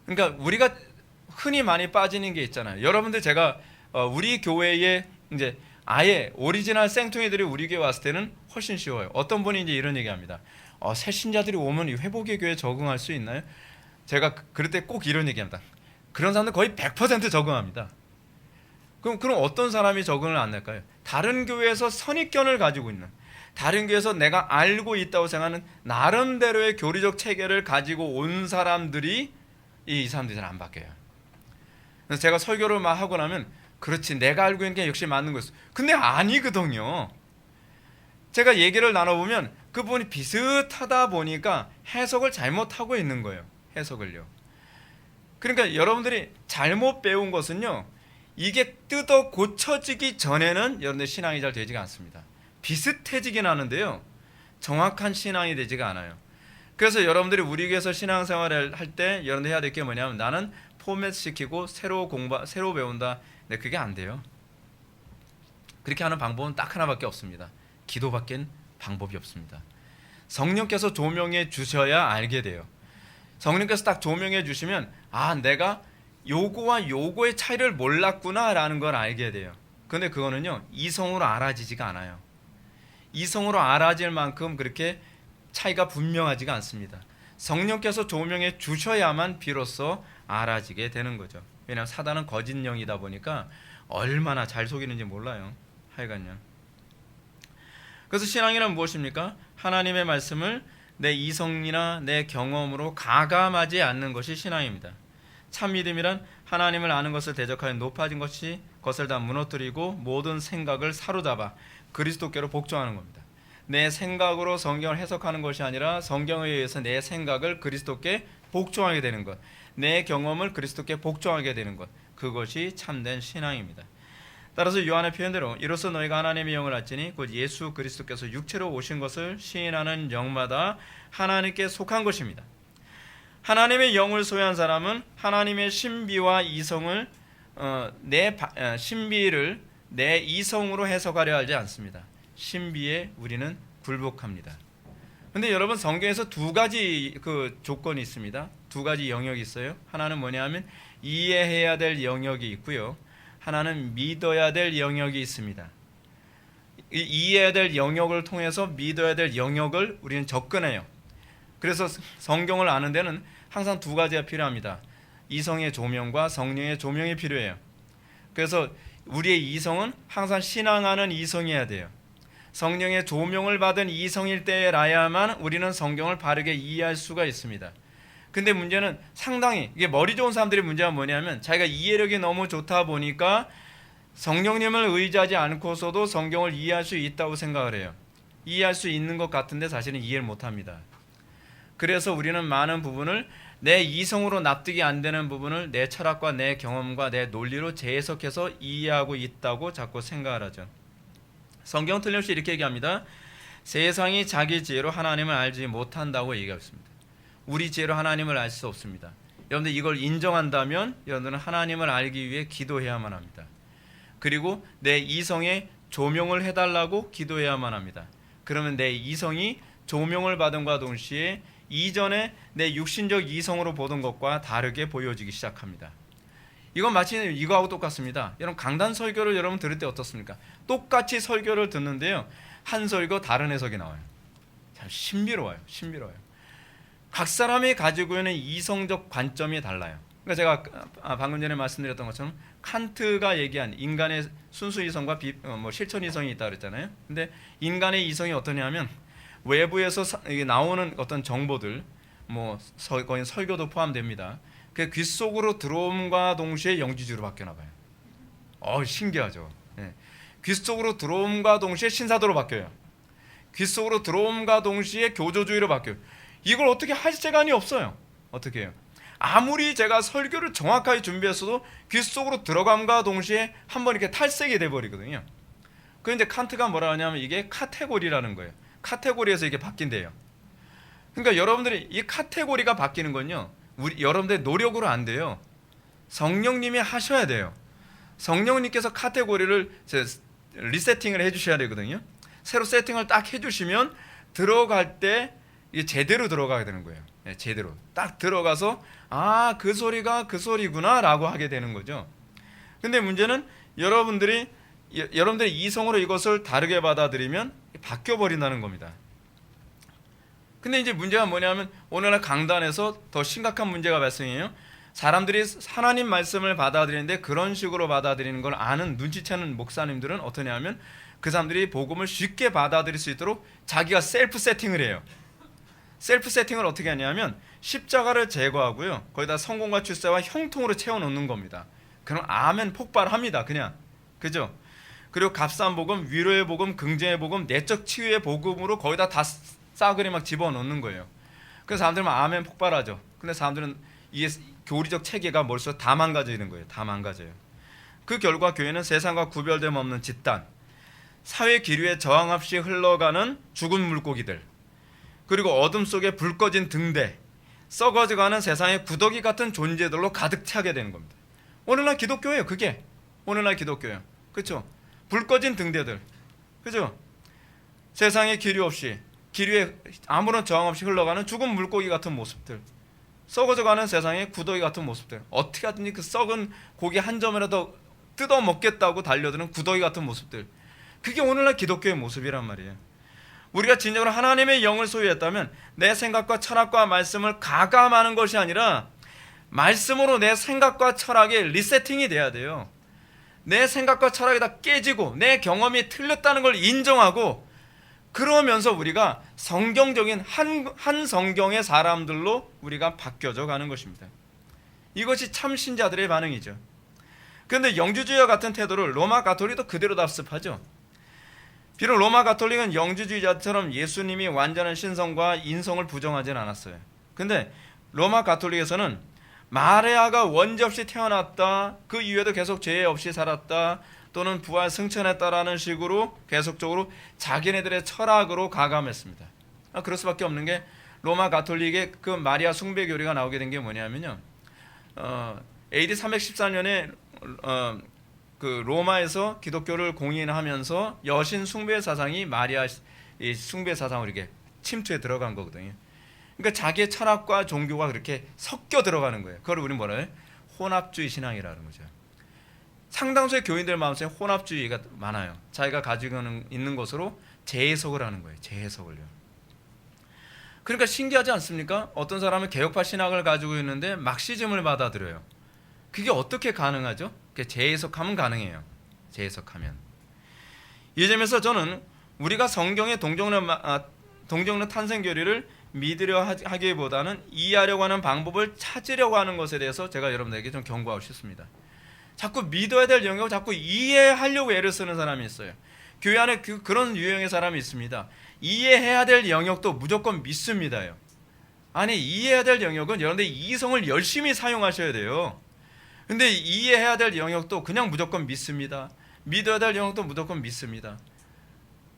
그러니까 우리가 흔히 많이 빠지는 게 있잖아요. 여러분들 제가 우리 교회에 이제 아예 오리지널 생뚱이들이 우리 교회 왔을 때는 훨씬 쉬워요. 어떤 분이 이제 이런 얘기합니다. 새 신자들이 오면 이 회복의 교회에 적응할 수 있나요? 제가 그럴 때 꼭 이런 얘기합니다. 그런 사람들 거의 100% 적응합니다. 그럼 어떤 사람이 적응을 안 할까요? 다른 교회에서 선입견을 가지고 있는, 다른 교회에서 내가 알고 있다고 생각하는 나름대로의 교리적 체계를 가지고 온 사람들이 이 사람들이 잘 안 바뀌어요. 그래서 제가 설교를 막 하고 나면 그렇지, 내가 알고 있는 게 역시 맞는 거였어. 근데 아니거든요. 제가 얘기를 나눠보면 그분이 비슷하다 보니까 해석을 잘못하고 있는 거예요. 해석을요. 그러니까 여러분들이 잘못 배운 것은요, 이게 뜯어 고쳐지기 전에는 여러분들 신앙이 잘 되지가 않습니다. 비슷해지긴 하는데요, 정확한 신앙이 되지가 않아요. 그래서 여러분들이 우리 교회에서 신앙생활을 할 때 여러분들 해야 될 게 뭐냐면, 나는 포맷 시키고 새로 배운다. 네, 그게 안 돼요. 그렇게 하는 방법은 딱 하나밖에 없습니다. 기도밖엔 방법이 없습니다. 성령께서 조명해 주셔야 알게 돼요. 성령께서 딱 조명해 주시면, 내가 요거와 요거의 차이를 몰랐구나라는 걸 알게 돼요. 근데 그거는요, 이성으로 알아지지가 않아요. 이성으로 알아질 만큼 그렇게 차이가 분명하지가 않습니다. 성령께서 조명해 주셔야만 비로소 알아지게 되는 거죠. 왜냐하면 사단은 거짓 영이다 보니까 얼마나 잘 속이는지 몰라요. 하여간요. 그래서 신앙이란 무엇입니까? 하나님의 말씀을 내 이성이나 내 경험으로 가감하지 않는 것이 신앙입니다. 참 믿음이란 하나님을 아는 것을 대적하여 높아진 것을 다 무너뜨리고 모든 생각을 사로잡아 그리스도께로 복종하는 겁니다. 내 생각으로 성경을 해석하는 것이 아니라 성경에 의해서 내 생각을 그리스도께 복종하게 되는 것, 내 경험을 그리스도께 복종하게 되는 것, 그것이 참된 신앙입니다. 따라서 요한의 표현대로 이로써 너희가 하나님의 영을 알지니 곧 예수 그리스도께서 육체로 오신 것을 시인하는 영마다 하나님께 속한 것입니다. 하나님의 영을 소유한 사람은 하나님의 신비와 이성을 신비를 내 이성으로 해석하려 하지 않습니다. 신비에 우리는 굴복합니다. 근데 여러분, 성경에서 두 가지 조건이 있습니다. 두 가지 영역이 있어요. 하나는 뭐냐면 이해해야 될 영역이 있고요, 하나는 믿어야 될 영역이 있습니다. 이해해야 될 영역을 통해서 믿어야 될 영역을 우리는 접근해요. 그래서 성경을 아는 데는 항상 두 가지가 필요합니다. 이성의 조명과 성령의 조명이 필요해요. 그래서 우리의 이성은 항상 신앙하는 이성이어야 돼요. 성령의 조명을 받은 이성일 때라야만 우리는 성경을 바르게 이해할 수가 있습니다. 근데 문제는 상당히, 이게 머리 좋은 사람들의 문제가 뭐냐면, 자기가 이해력이 너무 좋다 보니까 성령님을 의지하지 않고서도 성경을 이해할 수 있다고 생각을 해요. 이해할 수 있는 것 같은데 사실은 이해를 못합니다. 그래서 우리는 많은 부분을 내 이성으로 납득이 안 되는 부분을 내 철학과 내 경험과 내 논리로 재해석해서 이해하고 있다고 자꾸 생각을 하죠. 성경 틀림없이 이렇게 얘기합니다. 세상이 자기 지혜로 하나님을 알지 못한다고 얘기하고 있습니다. 우리 지혜로 하나님을 알 수 없습니다. 여러분들 이걸 인정한다면 여러분들은 하나님을 알기 위해 기도해야만 합니다. 그리고 내 이성에 조명을 해달라고 기도해야만 합니다. 그러면 내 이성이 조명을 받음과 동시에 이전에 내 육신적 이성으로 보던 것과 다르게 보여지기 시작합니다. 이건 마치 이거하고 똑같습니다. 여러분, 강단 설교를 여러분 들을 때 어떻습니까? 똑같이 설교를 듣는데요, 한 설교 다른 해석이 나와요. 참 신비로워요. 각 사람이 가지고 있는 이성적 관점이 달라요. 그러니까 제가 방금 전에 말씀드렸던 것처럼 칸트가 얘기한 인간의 순수 이성과 실천 이성이 있다 그랬잖아요. 근데 인간의 이성이 어떠냐면, 외부에서 나오는 어떤 정보들, 거의 설교도 포함됩니다. 그 귀 속으로 들어옴과 동시에 영지주로 바뀌나 봐요. 신기하죠. 귀 속으로 들어옴과 동시에 신사도로 바뀌어요. 귀 속으로 들어옴과 동시에 교조주의로 바뀌어요. 이걸 어떻게 할 시간이 없어요. 어떻게 해요? 아무리 제가 설교를 정확하게 준비했어도 귀 속으로 들어감과 동시에 한번 이렇게 탈색이 돼버리거든요. 그런데 칸트가 뭐라 하냐면 이게 카테고리라는 거예요. 카테고리에서 이게 바뀐대요. 그러니까 여러분들이 이 카테고리가 바뀌는 건요, 여러분들의 노력으로 안 돼요. 성령님이 하셔야 돼요. 성령님께서 카테고리를 리세팅을 해주셔야 되거든요. 새로 세팅을 딱 해주시면 들어갈 때 이게 제대로 들어가게 되는 거예요. 네, 제대로 딱 들어가서 아, 그 소리가 그 소리구나라고 하게 되는 거죠. 근데 문제는 여러분들이 이성으로 이것을 다르게 받아들이면 바뀌어 버린다는 겁니다. 근데 이제 문제가 뭐냐면 오늘날 강단에서 더 심각한 문제가 발생해요. 사람들이 하나님 말씀을 받아들이는데 그런 식으로 받아들이는 걸 아는 눈치채는 목사님들은 어떠냐면 그 사람들이 복음을 쉽게 받아들일 수 있도록 자기가 셀프 세팅을 해요. 셀프 세팅을 어떻게 하냐면 십자가를 제거하고요, 거기다 성공과 출세와 형통으로 채워놓는 겁니다. 그럼 아멘 폭발합니다. 그냥, 그죠? 그리고 값싼 복음, 위로의 복음, 긍정의 복음, 내적 치유의 복음으로 거기다 다 싸그리 막 집어넣는 거예요. 그래서 사람들은 아멘 폭발하죠. 근데 사람들은 이게 교리적 체계가 머릿속에 다 망가져 있는 거예요. 다 망가져요. 그 결과 교회는 세상과 구별됨 없는 집단, 사회 기류에 저항 없이 흘러가는 죽은 물고기들, 그리고 어둠 속에 불 꺼진 등대, 썩어져가는 세상의 구더기 같은 존재들로 가득 차게 되는 겁니다. 오늘날 기독교예요. 그게 오늘날 기독교예요. 그렇죠? 불 꺼진 등대들, 그죠? 세상에 기류 없이, 기류에 아무런 저항 없이 흘러가는 죽은 물고기 같은 모습들, 썩어져가는 세상의 구더기 같은 모습들, 어떻게 하든지 그 썩은 고기 한 점이라도 뜯어 먹겠다고 달려드는 구더기 같은 모습들, 그게 오늘날 기독교의 모습이란 말이에요. 우리가 진정으로 하나님의 영을 소유했다면 내 생각과 철학과 말씀을 가감하는 것이 아니라 말씀으로 내 생각과 철학이 리세팅이 돼야 돼요. 내 생각과 철학이 다 깨지고 내 경험이 틀렸다는 걸 인정하고, 그러면서 우리가 성경적인 한 성경의 사람들로 우리가 바뀌어져 가는 것입니다. 이것이 참 신자들의 반응이죠. 그런데 영주주의와 같은 태도를 로마 가톨릭도 그대로 답습하죠. 비록 로마 가톨릭은 영주주의자처럼 예수님이 완전한 신성과 인성을 부정하지는 않았어요. 근데 로마 가톨릭에서는 마리아가 원죄 없이 태어났다, 그 이후에도 계속 죄 없이 살았다, 또는 부활 승천했다라는 식으로 계속적으로 자기네들의 철학으로 가감했습니다. 그럴 수밖에 없는 게 로마 가톨릭의 그 마리아 숭배 교리가 나오게 된 게 뭐냐면요, AD 314년에 그 로마에서 기독교를 공인하면서 여신 숭배 사상이 마리아 숭배 사상으로 이렇게 침투해 들어간 거거든요. 그러니까 자기의 철학과 종교가 그렇게 섞여 들어가는 거예요. 그걸 우리는 뭐라 해요? 혼합주의 신앙이라는 거죠. 상당수의 교인들 마음속에 혼합주의가 많아요. 자기가 가지고 있는 것으로 재해석을 하는 거예요. 재해석을요. 그러니까 신기하지 않습니까? 어떤 사람은 개혁파 신학을 가지고 있는데 막시즘을 받아들여요. 그게 어떻게 가능하죠? 재해석하면 가능해요. 재해석하면. 이 점에서 저는 우리가 성경의 동정론 탄생 교리를 믿으려 하기보다는 이해하려고 하는 방법을 찾으려고 하는 것에 대해서 제가 여러분들에게 좀 경고하고 싶습니다. 자꾸 믿어야 될 영역을 자꾸 이해하려고 애를 쓰는 사람이 있어요. 교회 안에 그런 유형의 사람이 있습니다. 이해해야 될 영역도 무조건 믿습니다요. 아니, 이해해야 될 영역은 여러분들 이성을 열심히 사용하셔야 돼요. 근데 이해해야 될 영역도 그냥 무조건 믿습니다. 믿어야 될 영역도 무조건 믿습니다.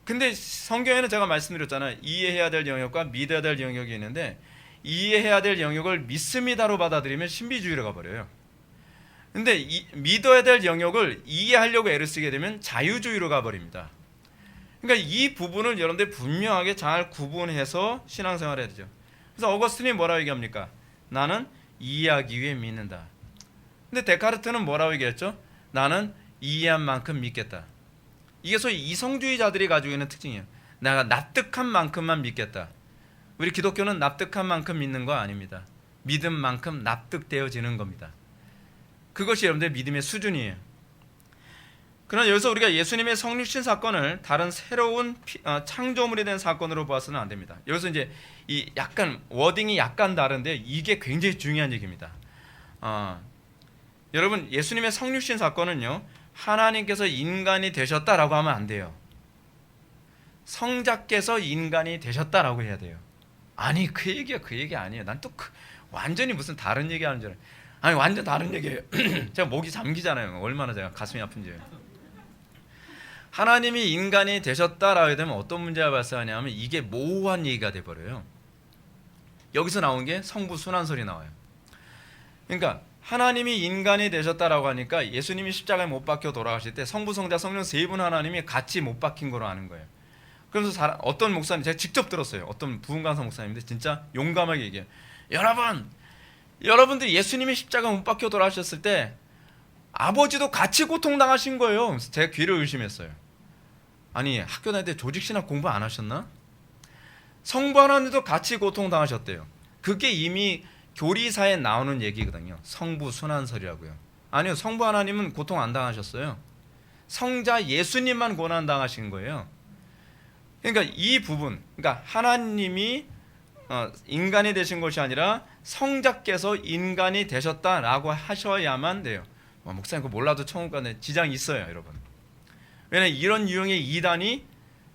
근데 성경에는 제가 말씀드렸잖아요. 이해해야 될 영역과 믿어야 될 영역이 있는데, 이해해야 될 영역을 믿습니다로 받아들이면 신비주의로 가버려요. 근데 믿어야 될 영역을 이해하려고 애를 쓰게 되면 자유주의로 가버립니다. 그러니까 이 부분을 여러분들 분명하게 잘 구분해서 신앙생활을 해야 되죠. 그래서 어거스틴이 뭐라고 얘기합니까? 나는 이해하기 위해 믿는다. 근데 데카르트는 뭐라고 얘기했죠? 나는 이해한 만큼 믿겠다. 이게 소위 이성주의자들이 가지고 있는 특징이에요. 내가 납득한 만큼만 믿겠다. 우리 기독교는 납득한 만큼 믿는 거 아닙니다. 믿은 만큼 납득되어지는 겁니다. 그것이 여러분들의 믿음의 수준이에요. 그러나 여기서 우리가 예수님의 성육신 사건을 다른 새로운 창조물이 된 사건으로 봐서는 안 됩니다. 여기서 이제 이 약간 워딩이 약간 다른데 이게 굉장히 중요한 얘기입니다. 여러분, 예수님의 성육신 사건은요, 하나님께서 인간이 되셨다라고 하면 안 돼요. 성자께서 인간이 되셨다라고 해야 돼요. 아니, 그 얘기 아니에요. 난 또 완전히 무슨 다른 얘기 하는 줄 알아요. 아니, 완전 다른 얘기예요. 제가 목이 잠기잖아요. 얼마나 제가 가슴이 아픈지. 하나님이 인간이 되셨다라고 되면 어떤 문제가 발생하냐면 이게 모호한 얘기가 돼버려요. 여기서 나온 게 성부 순환설이 나와요. 그러니까 하나님이 인간이 되셨다라고 하니까 예수님이 십자가에 못 박혀 돌아가실 때 성부, 성자, 성령 세 분 하나님이 같이 못 박힌 거로 아는 거예요. 그러면서 어떤 목사님, 제가 직접 들었어요. 어떤 부흥강사 목사님인데 진짜 용감하게 얘기해요. 여러분들 예수님이 십자가 못 박혀 돌아가셨을 때 아버지도 같이 고통당하신 거예요. 제가 귀를 의심했어요. 아니, 학교 다닐 때 조직신학 공부 안 하셨나? 성부 하나님도 같이 고통당하셨대요. 그게 이미 교리사에 나오는 얘기거든요. 성부 순환설이라고요. 아니요, 성부 하나님은 고통 안 당하셨어요. 성자 예수님만 고난 당하신 거예요. 그러니까 이 부분, 그러니까 하나님이 인간이 되신 것이 아니라 성자께서 인간이 되셨다라고 하셔야만 돼요. 목사님 그거 몰라도 천국 가는 지장이 있어요, 여러분. 왜냐면 이런 유형의 이단이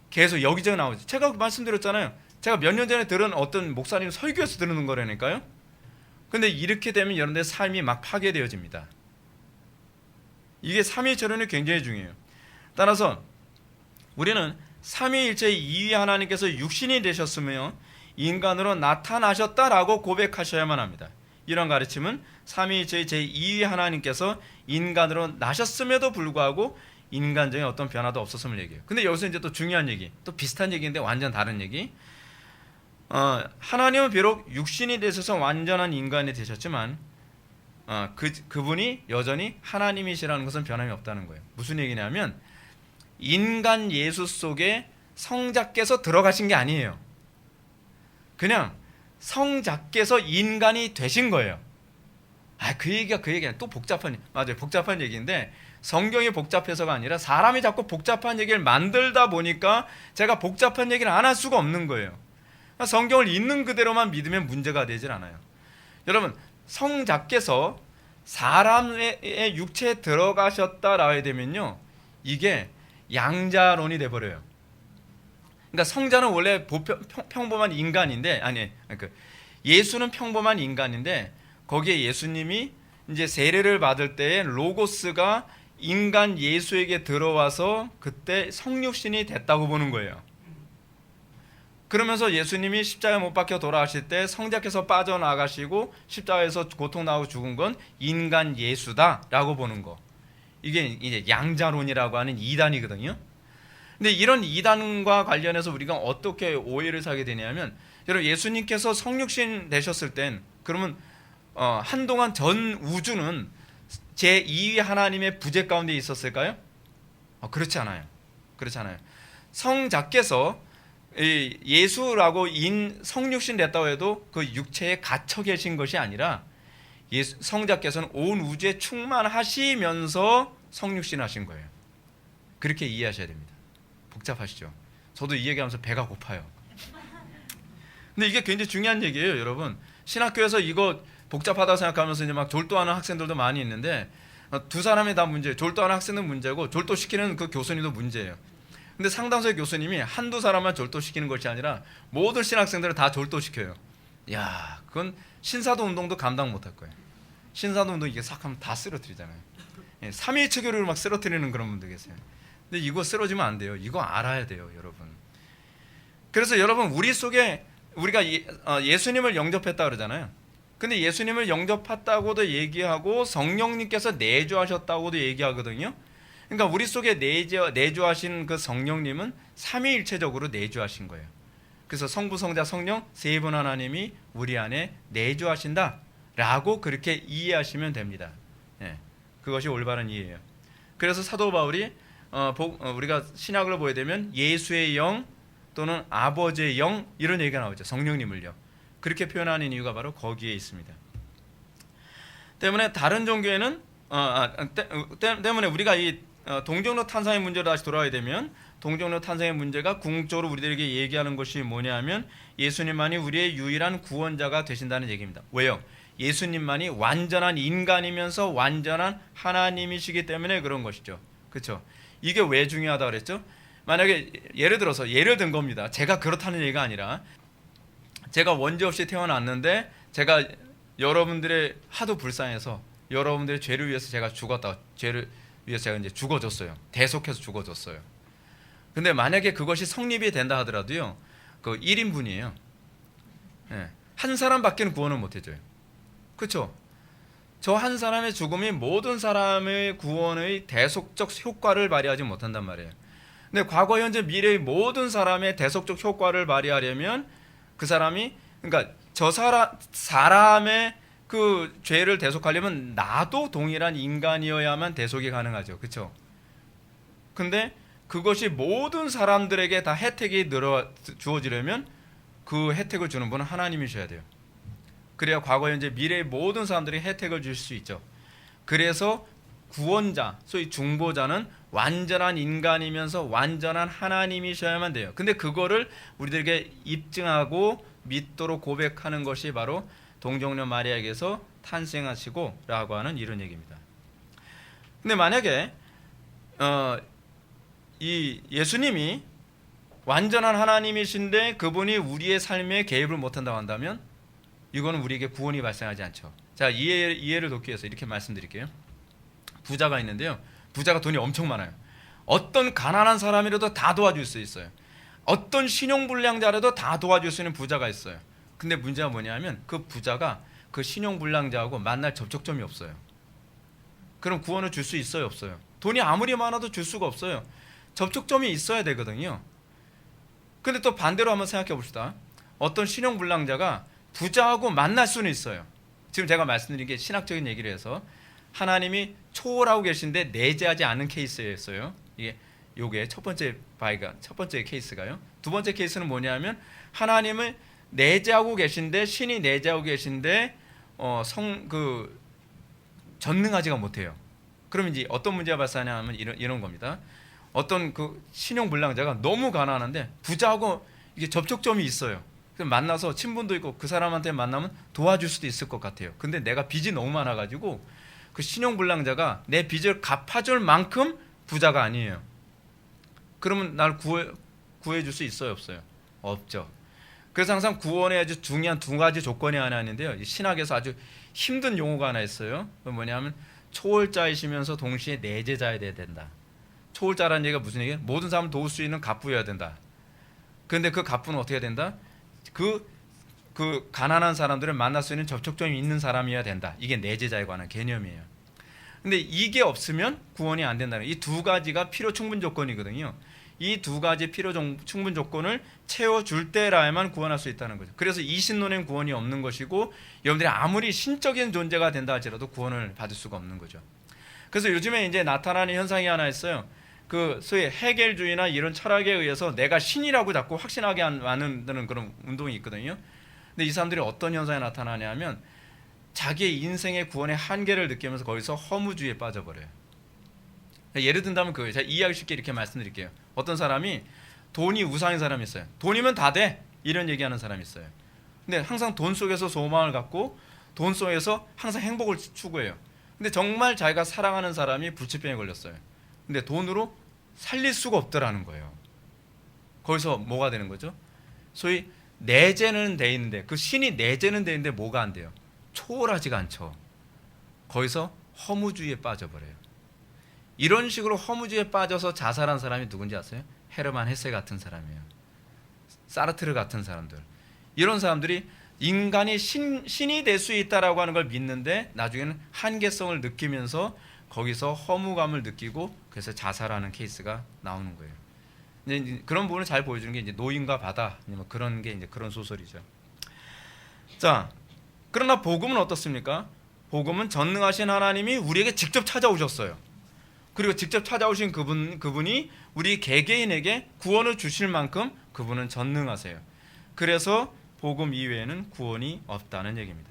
계속 여기저기 나오죠. 제가 말씀드렸잖아요. 제가 몇 년 전에 들은 어떤 목사님 설교에서 들은 거라니까요. 근데 이렇게 되면 여러분들의 삶이 막 파괴되어집니다. 이게 삼위일체론이 굉장히 중요해요. 따라서 우리는 삼위일체의 이위 하나님께서 육신이 되셨으며 인간으로 나타나셨다라고 고백하셔야만 합니다. 이런 가르침은 삼위일체의 제2위 하나님께서 인간으로 나셨음에도 불구하고 인간적인 어떤 변화도 없었음을 얘기해요. 근데 여기서 이제 또 중요한 얘기, 또 비슷한 얘기인데 완전 다른 얘기. 하나님은 비록 육신이 되셔서 완전한 인간이 되셨지만 그분이 여전히 하나님이시라는 것은 변함이 없다는 거예요. 무슨 얘기냐면 인간 예수 속에 성자께서 들어가신 게 아니에요. 그냥 성자께서 인간이 되신 거예요. 그 얘기가 또 맞아요. 복잡한 얘기인데 성경이 복잡해서가 아니라 사람이 자꾸 복잡한 얘기를 만들다 보니까 제가 복잡한 얘기를 안 할 수가 없는 거예요. 성경을 있는 그대로만 믿으면 문제가 되질 않아요. 여러분, 성자께서 사람의 육체에 들어가셨다라고 해야 되면요, 이게 양자론이 돼버려요. 그러니까 성자는 원래 평범한 인간인데, 예수는 평범한 인간인데 거기에 예수님이 이제 세례를 받을 때에 로고스가 인간 예수에게 들어와서 그때 성육신이 됐다고 보는 거예요. 그러면서 예수님이 십자가에 못 박혀 돌아가실 때 성자께서 빠져나가시고 십자가에서 고통당하고 죽은 건 인간 예수다라고 보는 거. 이게 이제 양자론이라고 하는 이단이거든요. 근데 이런 이단과 관련해서 우리가 어떻게 오해를 사게 되냐면, 여러분 예수님께서 성육신 되셨을 땐 그러면 한동안 전 우주는 제2위 하나님의 부재 가운데 있었을까요? 그렇지 않아요. 성자께서 예수라고 성육신 됐다고 해도 그 육체에 갇혀 계신 것이 아니라 성자께서는 온 우주에 충만하시면서 성육신 하신 거예요. 그렇게 이해하셔야 됩니다. 복잡하시죠? 저도 이 얘기하면서 배가 고파요. 근데 이게 굉장히 중요한 얘기예요, 여러분. 신학교에서 이거 복잡하다고 생각하면서 이제 막 졸도하는 학생들도 많이 있는데, 두 사람이 다 문제예요. 졸도하는 학생도 문제고 졸도시키는 그 교수님도 문제예요. 근데 상당수의 교수님이 한두 사람만 졸도시키는 것이 아니라 모든 신학생들을 다 졸도시켜요. 그건 신사도 운동도 감당 못할 거예요. 신사도 운동 이게 싹 하면 다 쓰러뜨리잖아요. 삼위일체 교리를 막 쓰러뜨리는 그런 분들 계세요. 근데 이거 쓰러지면 안 돼요. 이거 알아야 돼요, 여러분. 그래서 여러분, 우리 속에 우리가 예수님을 영접했다 그러잖아요. 근데 예수님을 영접했다고도 얘기하고 성령님께서 내주하셨다고도 얘기하거든요. 그러니까 우리 속에 내주하신 그 성령님은 삼위일체적으로 내주하신 거예요. 그래서 성부, 성자, 성령 세 분 하나님이 우리 안에 내주하신다라고 그렇게 이해하시면 됩니다. 그것이 올바른 이해예요. 그래서 사도 바울이 우리가 신약을 보게 되면 예수의 영 또는 아버지의 영 이런 얘기가 나오죠. 성령님을요. 그렇게 표현하는 이유가 바로 거기에 있습니다. 때문에 다른 종교에는 때문에 우리가 이 동정로 탄생의 문제로 다시 돌아와야 되면, 동정로 탄생의 문제가 궁극적으로 우리들에게 얘기하는 것이 뭐냐면 예수님만이 우리의 유일한 구원자가 되신다는 얘기입니다. 왜요? 예수님만이 완전한 인간이면서 완전한 하나님이시기 때문에 그런 것이죠. 그렇죠? 이게 왜 중요하다 그랬죠? 만약에 예를 든 겁니다. 제가 그렇다는 얘기가 아니라, 제가 원죄 없이 태어났는데 제가 여러분들의 하도 불쌍해서 여러분들의 죄를 위해서 제가 죽었다. 죄를 위해서 제가 이제 죽어졌어요. 대속해서 죽어졌어요. 근데 만약에 그것이 성립이 된다 하더라도요, 그 1인분이에요. 한 사람밖에는 구원을 못 해줘요. 그렇죠? 저 한 사람의 죽음이 모든 사람의 구원의 대속적 효과를 발휘하지 못한단 말이에요. 근데 과거, 현재, 미래의 모든 사람의 대속적 효과를 발휘하려면 그 사람이, 그러니까 저 사람의 그 죄를 대속하려면 나도 동일한 인간이어야만 대속이 가능하죠. 그렇죠? 근데 그것이 모든 사람들에게 다 혜택이 주어지려면 그 혜택을 주는 분은 하나님이셔야 돼요. 그래야 과거, 현재, 미래의 모든 사람들이 혜택을 줄 수 있죠. 그래서 구원자, 소위 중보자는 완전한 인간이면서 완전한 하나님이셔야만 돼요. 근데 그거를 우리들에게 입증하고 믿도록 고백하는 것이 바로 동정녀 마리아에게서 탄생하시고 라고 하는 이런 얘기입니다. 근데 만약에 이 예수님이 완전한 하나님이신데 그분이 우리의 삶에 개입을 못한다고 한다면 이거는 우리에게 구원이 발생하지 않죠. 자, 이해를 돕기 위해서 이렇게 말씀드릴게요. 부자가 있는데요. 부자가 돈이 엄청 많아요. 어떤 가난한 사람이라도 다 도와줄 수 있어요. 어떤 신용불량자라도 다 도와줄 수 있는 부자가 있어요. 근데 문제가 뭐냐면 그 부자가 그 신용불량자하고 만날 접촉점이 없어요. 그럼 구원을 줄 수 있어요, 없어요? 돈이 아무리 많아도 줄 수가 없어요. 접촉점이 있어야 되거든요. 근데 또 반대로 한번 생각해 봅시다. 어떤 신용불량자가 부자하고 만날 수는 있어요. 지금 제가 말씀드린 게 신학적인 얘기를 해서 하나님이 초월하고 계신데 내재하지 않는 케이스였어요. 요게 첫 번째 케이스가요. 두 번째 케이스는 뭐냐면 하나님을 내재하고 계신데, 신이 내재하고 계신데 전능하지가 못해요. 그럼 이제 어떤 문제가 발생하냐면 이런 겁니다. 어떤 그 신용불량자가 너무 가난한데 부자하고 이게 접촉점이 있어요. 그럼 만나서 친분도 있고 그 사람한테 만나면 도와줄 수도 있을 것 같아요. 근데 내가 빚이 너무 많아가지고 그 신용불량자가 내 빚을 갚아줄 만큼 부자가 아니에요. 그러면 날 구해줄 수 있어요, 없어요? 없죠. 그래서 항상 구원에 아주 중요한 두 가지 조건이 하나 있는데요. 신학에서 아주 힘든 용어가 하나 있어요. 그건 뭐냐면 초월자이시면서 동시에 내재자여야 된다. 초월자라는 얘기가 무슨 얘기예요? 모든 사람을 도울 수 있는 갑부여야 된다. 그런데 그 갑부는 어떻게 해야 된다? 그 가난한 사람들을 만날 수 있는 접촉점이 있는 사람이어야 된다. 이게 내재자에 관한 개념이에요. 근데 이게 없으면 구원이 안 된다는, 이 두 가지가 필요 충분 조건이거든요. 이 두 가지 필요 충분 조건을 채워줄 때라야만 구원할 수 있다는 거죠. 그래서 이신론엔 구원이 없는 것이고, 여러분들이 아무리 신적인 존재가 된다 할지라도 구원을 받을 수가 없는 거죠. 그래서 요즘에 이제 나타나는 현상이 하나 있어요. 그 소위 헤겔주의나 이런 철학에 의해서 내가 신이라고 자꾸 확신하게 하는 그런 운동이 있거든요. 근데 이 사람들이 어떤 현상이 나타나냐면 자기의 인생의 구원의 한계를 느끼면서 거기서 허무주의에 빠져버려요. 예를 든다면 제가 이해하기 쉽게 이렇게 말씀드릴게요. 어떤 사람이 돈이 우상인 사람이 있어요. 돈이면 다 돼, 이런 얘기하는 사람이 있어요. 근데 항상 돈 속에서 소망을 갖고 돈 속에서 항상 행복을 추구해요. 근데 정말 자기가 사랑하는 사람이 불치병에 걸렸어요. 근데 돈으로 살릴 수가 없더라는 거예요. 거기서 뭐가 되는 거죠? 소위 내재는 돼 있는데, 그 신이 내재는 돼 있는데 뭐가 안 돼요? 초월하지가 않죠. 거기서 허무주의에 빠져버려요. 이런 식으로 허무주의에 빠져서 자살한 사람이 누군지 아세요? 헤르만 헤세 같은 사람이에요. 사르트르 같은 사람들. 이런 사람들이 인간이 신이 될 수 있다라고 하는 걸 믿는데 나중에는 한계성을 느끼면서 거기서 허무감을 느끼고 그래서 자살하는 케이스가 나오는 거예요. 이제 그런 부분을 잘 보여주는 게 이제 노인과 바다, 그런 게 이제 그런 소설이죠. 자, 그러나 복음은 어떻습니까? 복음은 전능하신 하나님이 우리에게 직접 찾아오셨어요. 그리고 직접 찾아오신 그분이 우리 개개인에게 구원을 주실 만큼 그분은 전능하세요. 그래서 복음 이외에는 구원이 없다는 얘기입니다.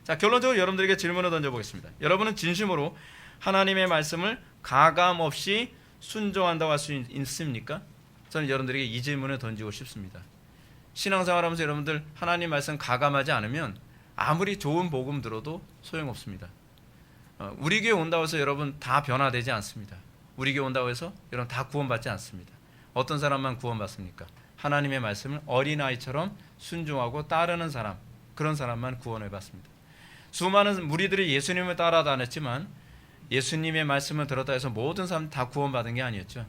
자, 결론적으로 여러분들에게 질문을 던져보겠습니다. 여러분은 진심으로 하나님의 말씀을 가감 없이 순종한다고 할 수 있습니까? 저는 여러분들에게 이 질문을 던지고 싶습니다. 신앙생활하면서 여러분들 하나님 말씀 가감하지 않으면 아무리 좋은 복음 들어도 소용없습니다. 우리 교회 온다고 해서 여러분 다 변화되지 않습니다. 우리 교회 온다고 해서 여러분 다 구원받지 않습니다. 어떤 사람만 구원받습니까? 하나님의 말씀을 어린아이처럼 순종하고 따르는 사람, 그런 사람만 구원을 받습니다. 수많은 무리들이 예수님을 따라 다녔지만 예수님의 말씀을 들었다 해서 모든 사람 다 구원받은 게 아니었죠.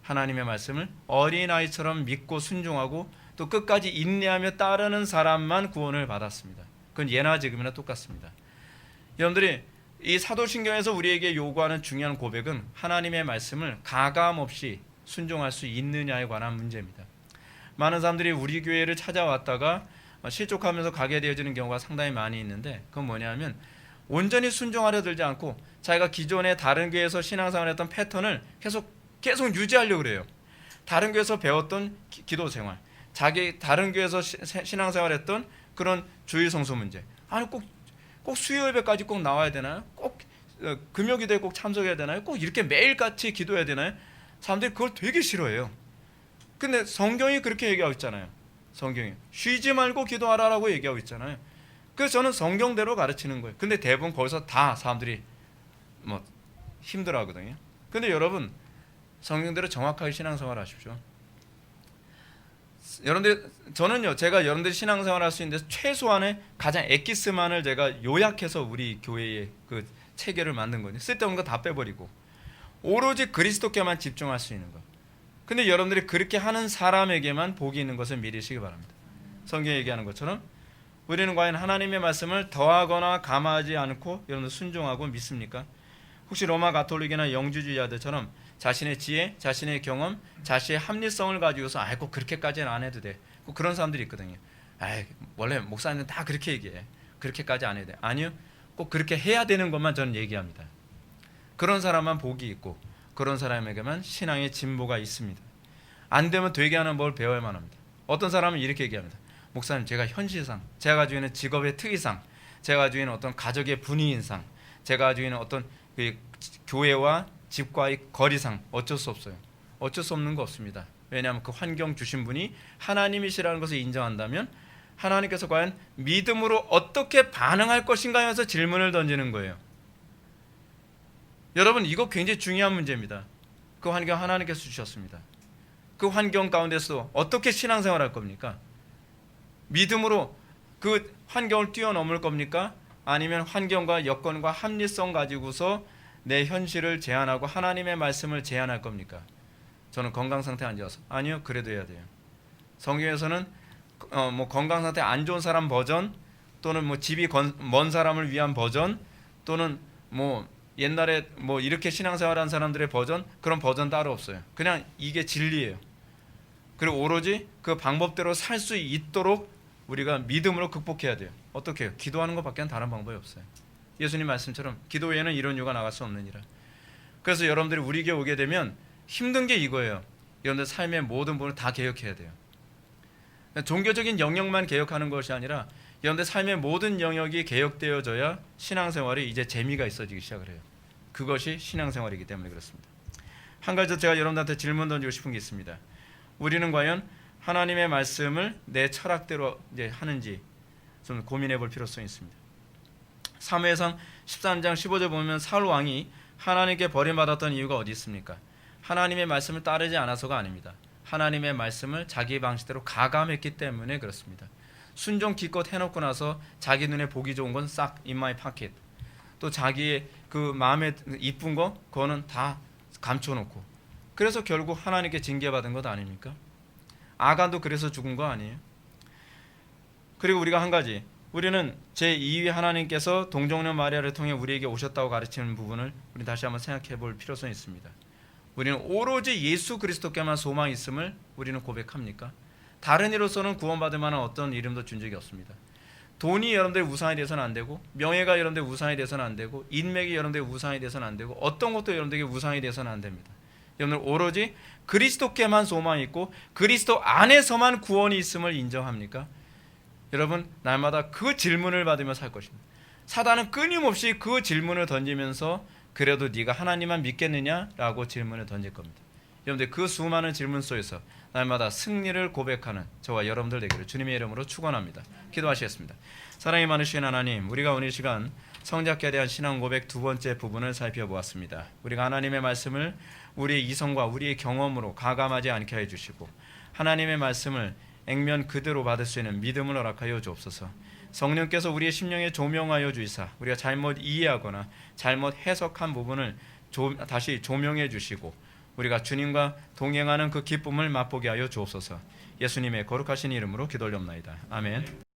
하나님의 말씀을 어린아이처럼 믿고 순종하고 또 끝까지 인내하며 따르는 사람만 구원을 받았습니다. 그건 예나 지금이나 똑같습니다. 여러분들이 이 사도신경에서 우리에게 요구하는 중요한 고백은 하나님의 말씀을 가감 없이 순종할 수 있느냐에 관한 문제입니다. 많은 사람들이 우리 교회를 찾아왔다가 실족하면서 가게 되어지는 경우가 상당히 많이 있는데, 그건 뭐냐면 온전히 순종하려 들지 않고 자기가 기존에 다른 교회에서 신앙생활을 했던 패턴을 계속 유지하려고 그래요. 다른 교회에서 배웠던 기도 생활, 자기 다른 교회에서 신앙생활했던 그런 주일 성수 문제. 아니 꼭 수요 예배까지 꼭 나와야 되나요? 꼭 금요기도에 꼭 참석해야 되나요? 꼭 이렇게 매일같이 기도해야 되나요? 사람들이 그걸 되게 싫어해요. 근데 성경이 그렇게 얘기하고 있잖아요. 성경이 쉬지 말고 기도하라라고 얘기하고 있잖아요. 그래서 저는 성경대로 가르치는 거예요. 근데 대부분 거기서 다 사람들이 뭐 힘들어하거든요. 근데 여러분, 성경대로 정확하게 신앙생활 하십시오. 여러분들, 저는요, 제가 여러분들이 신앙생활 할 수 있는 데서 최소한의 가장 엑기스만을 제가 요약해서 우리 교회의 그 체계를 만든 거예요. 쓸데없는 거 다 빼버리고 오로지 그리스도께만 집중할 수 있는 것. 근데 여러분들이 그렇게 하는 사람에게만 복이 있는 것을 믿으시기 바랍니다. 성경이 얘기하는 것처럼 우리는 과연 하나님의 말씀을 더하거나 감하지 않고 여러분들 순종하고 믿습니까? 혹시 로마 가톨릭이나 영주주의자들처럼 자신의 지혜, 자신의 경험, 자신의 합리성을 가지고서 꼭 그렇게까지는 안 해도 돼. 꼭 그런 사람들이 있거든요. 원래 목사님은 다 그렇게 얘기해. 그렇게까지 안 해도 돼. 아니요. 꼭 그렇게 해야 되는 것만 저는 얘기합니다. 그런 사람만 복이 있고 그런 사람에게만 신앙의 진보가 있습니다. 안 되면 되게 하는 법을 배워야만 합니다. 어떤 사람은 이렇게 얘기합니다. 목사님, 제가 현실상, 제가 가지고 있는 직업의 특이상, 제가 가지고 있는 어떤 가족의 분위기상, 제가 가지고 있는 어떤 그 교회와 집과의 거리상 어쩔 수 없어요. 어쩔 수 없는 거 없습니다. 왜냐하면 그 환경 주신 분이 하나님이시라는 것을 인정한다면 하나님께서 과연 믿음으로 어떻게 반응할 것인가 하면서 질문을 던지는 거예요. 여러분, 이거 굉장히 중요한 문제입니다. 그 환경 하나님께서 주셨습니다. 그 환경 가운데서 어떻게 신앙생활할 겁니까? 믿음으로 그 환경을 뛰어넘을 겁니까? 아니면 환경과 여건과 합리성 가지고서 내 현실을 제한하고 하나님의 말씀을 제한할 겁니까? 저는 건강 상태 안 좋아서 아니요, 그래도 해야 돼요. 성경에서는 뭐 건강 상태 안 좋은 사람 버전, 또는 뭐 집이 먼 사람을 위한 버전, 또는 뭐 옛날에 뭐 이렇게 신앙생활한 사람들의 버전, 그런 버전 따로 없어요. 그냥 이게 진리예요. 그리고 오로지 그 방법대로 살 수 있도록 우리가 믿음으로 극복해야 돼요. 어떻게 해요? 기도하는 것밖에 다른 방법이 없어요. 예수님 말씀처럼 기도 외에는 이런 이유가 나갈 수 없느니라. 그래서 여러분들이 우리 교회 오게 되면 힘든 게 이거예요. 여러분들 삶의 모든 부분을 다 개혁해야 돼요. 종교적인 영역만 개혁하는 것이 아니라 여러분들 삶의 모든 영역이 개혁되어져야 신앙생활이 이제 재미가 있어지기 시작을 해요. 그것이 신앙생활이기 때문에 그렇습니다. 한 가지 더 제가 여러분들한테 질문 던지고 싶은 게 있습니다. 우리는 과연 하나님의 말씀을 내 철학대로 이제 하는지 좀 고민해 볼 필요성이 있습니다. 사무엘상 13장 15절 보면 사울 왕이 하나님께 버림받았던 이유가 어디 있습니까? 하나님의 말씀을 따르지 않아서가 아닙니다. 하나님의 말씀을 자기 방식대로 가감했기 때문에 그렇습니다. 순종 기껏 해놓고 나서 자기 눈에 보기 좋은 건 싹 in my pocket, 또 자기의 그 마음에 이쁜 거 그거는 다 감춰놓고, 그래서 결국 하나님께 징계받은 것 아닙니까? 아간도 그래서 죽은 거 아니에요? 그리고 우리가 한 가지, 우리는 제2위 하나님께서 동정녀 마리아를 통해 우리에게 오셨다고 가르치는 부분을 우리 다시 한번 생각해 볼 필요성이 있습니다. 우리는 오로지 예수 그리스도께만 소망이 있음을 우리는 고백합니까? 다른 이로서는 구원받을 만한 어떤 이름도 준 적이 없습니다. 돈이 여러분들의 우상이 돼서는 안 되고, 명예가 여러분들의 우상이 돼서는 안 되고, 인맥이 여러분들의 우상이 돼서는 안 되고, 어떤 것도 여러분들에게 우상이 돼서는 안 됩니다. 여러분들 오로지 그리스도께만 소망이 있고 그리스도 안에서만 구원이 있음을 인정합니까? 여러분, 날마다 그 질문을 받으며 살 것입니다. 사단은 끊임없이 그 질문을 던지면서 그래도 네가 하나님만 믿겠느냐라고 질문을 던질 겁니다. 여러분들 그 수많은 질문 속에서 날마다 승리를 고백하는 저와 여러분들 되기를 주님의 이름으로 축원합니다. 기도하시겠습니다. 사랑이 많으신 하나님, 우리가 오늘 시간 성자께 대한 신앙 고백 두 번째 부분을 살펴보았습니다. 우리가 하나님의 말씀을 우리의 이성과 우리의 경험으로 가감하지 않게 해주시고 하나님의 말씀을 액면 그대로 받을 수 있는 믿음을 허락하여 주옵소서. 성령께서 우리의 심령에 조명하여 주이사 우리가 잘못 이해하거나 잘못 해석한 부분을 다시 조명해 주시고 우리가 주님과 동행하는 그 기쁨을 맛보게 하여 주옵소서. 예수님의 거룩하신 이름으로 기도 올려옵나이다. 아멘.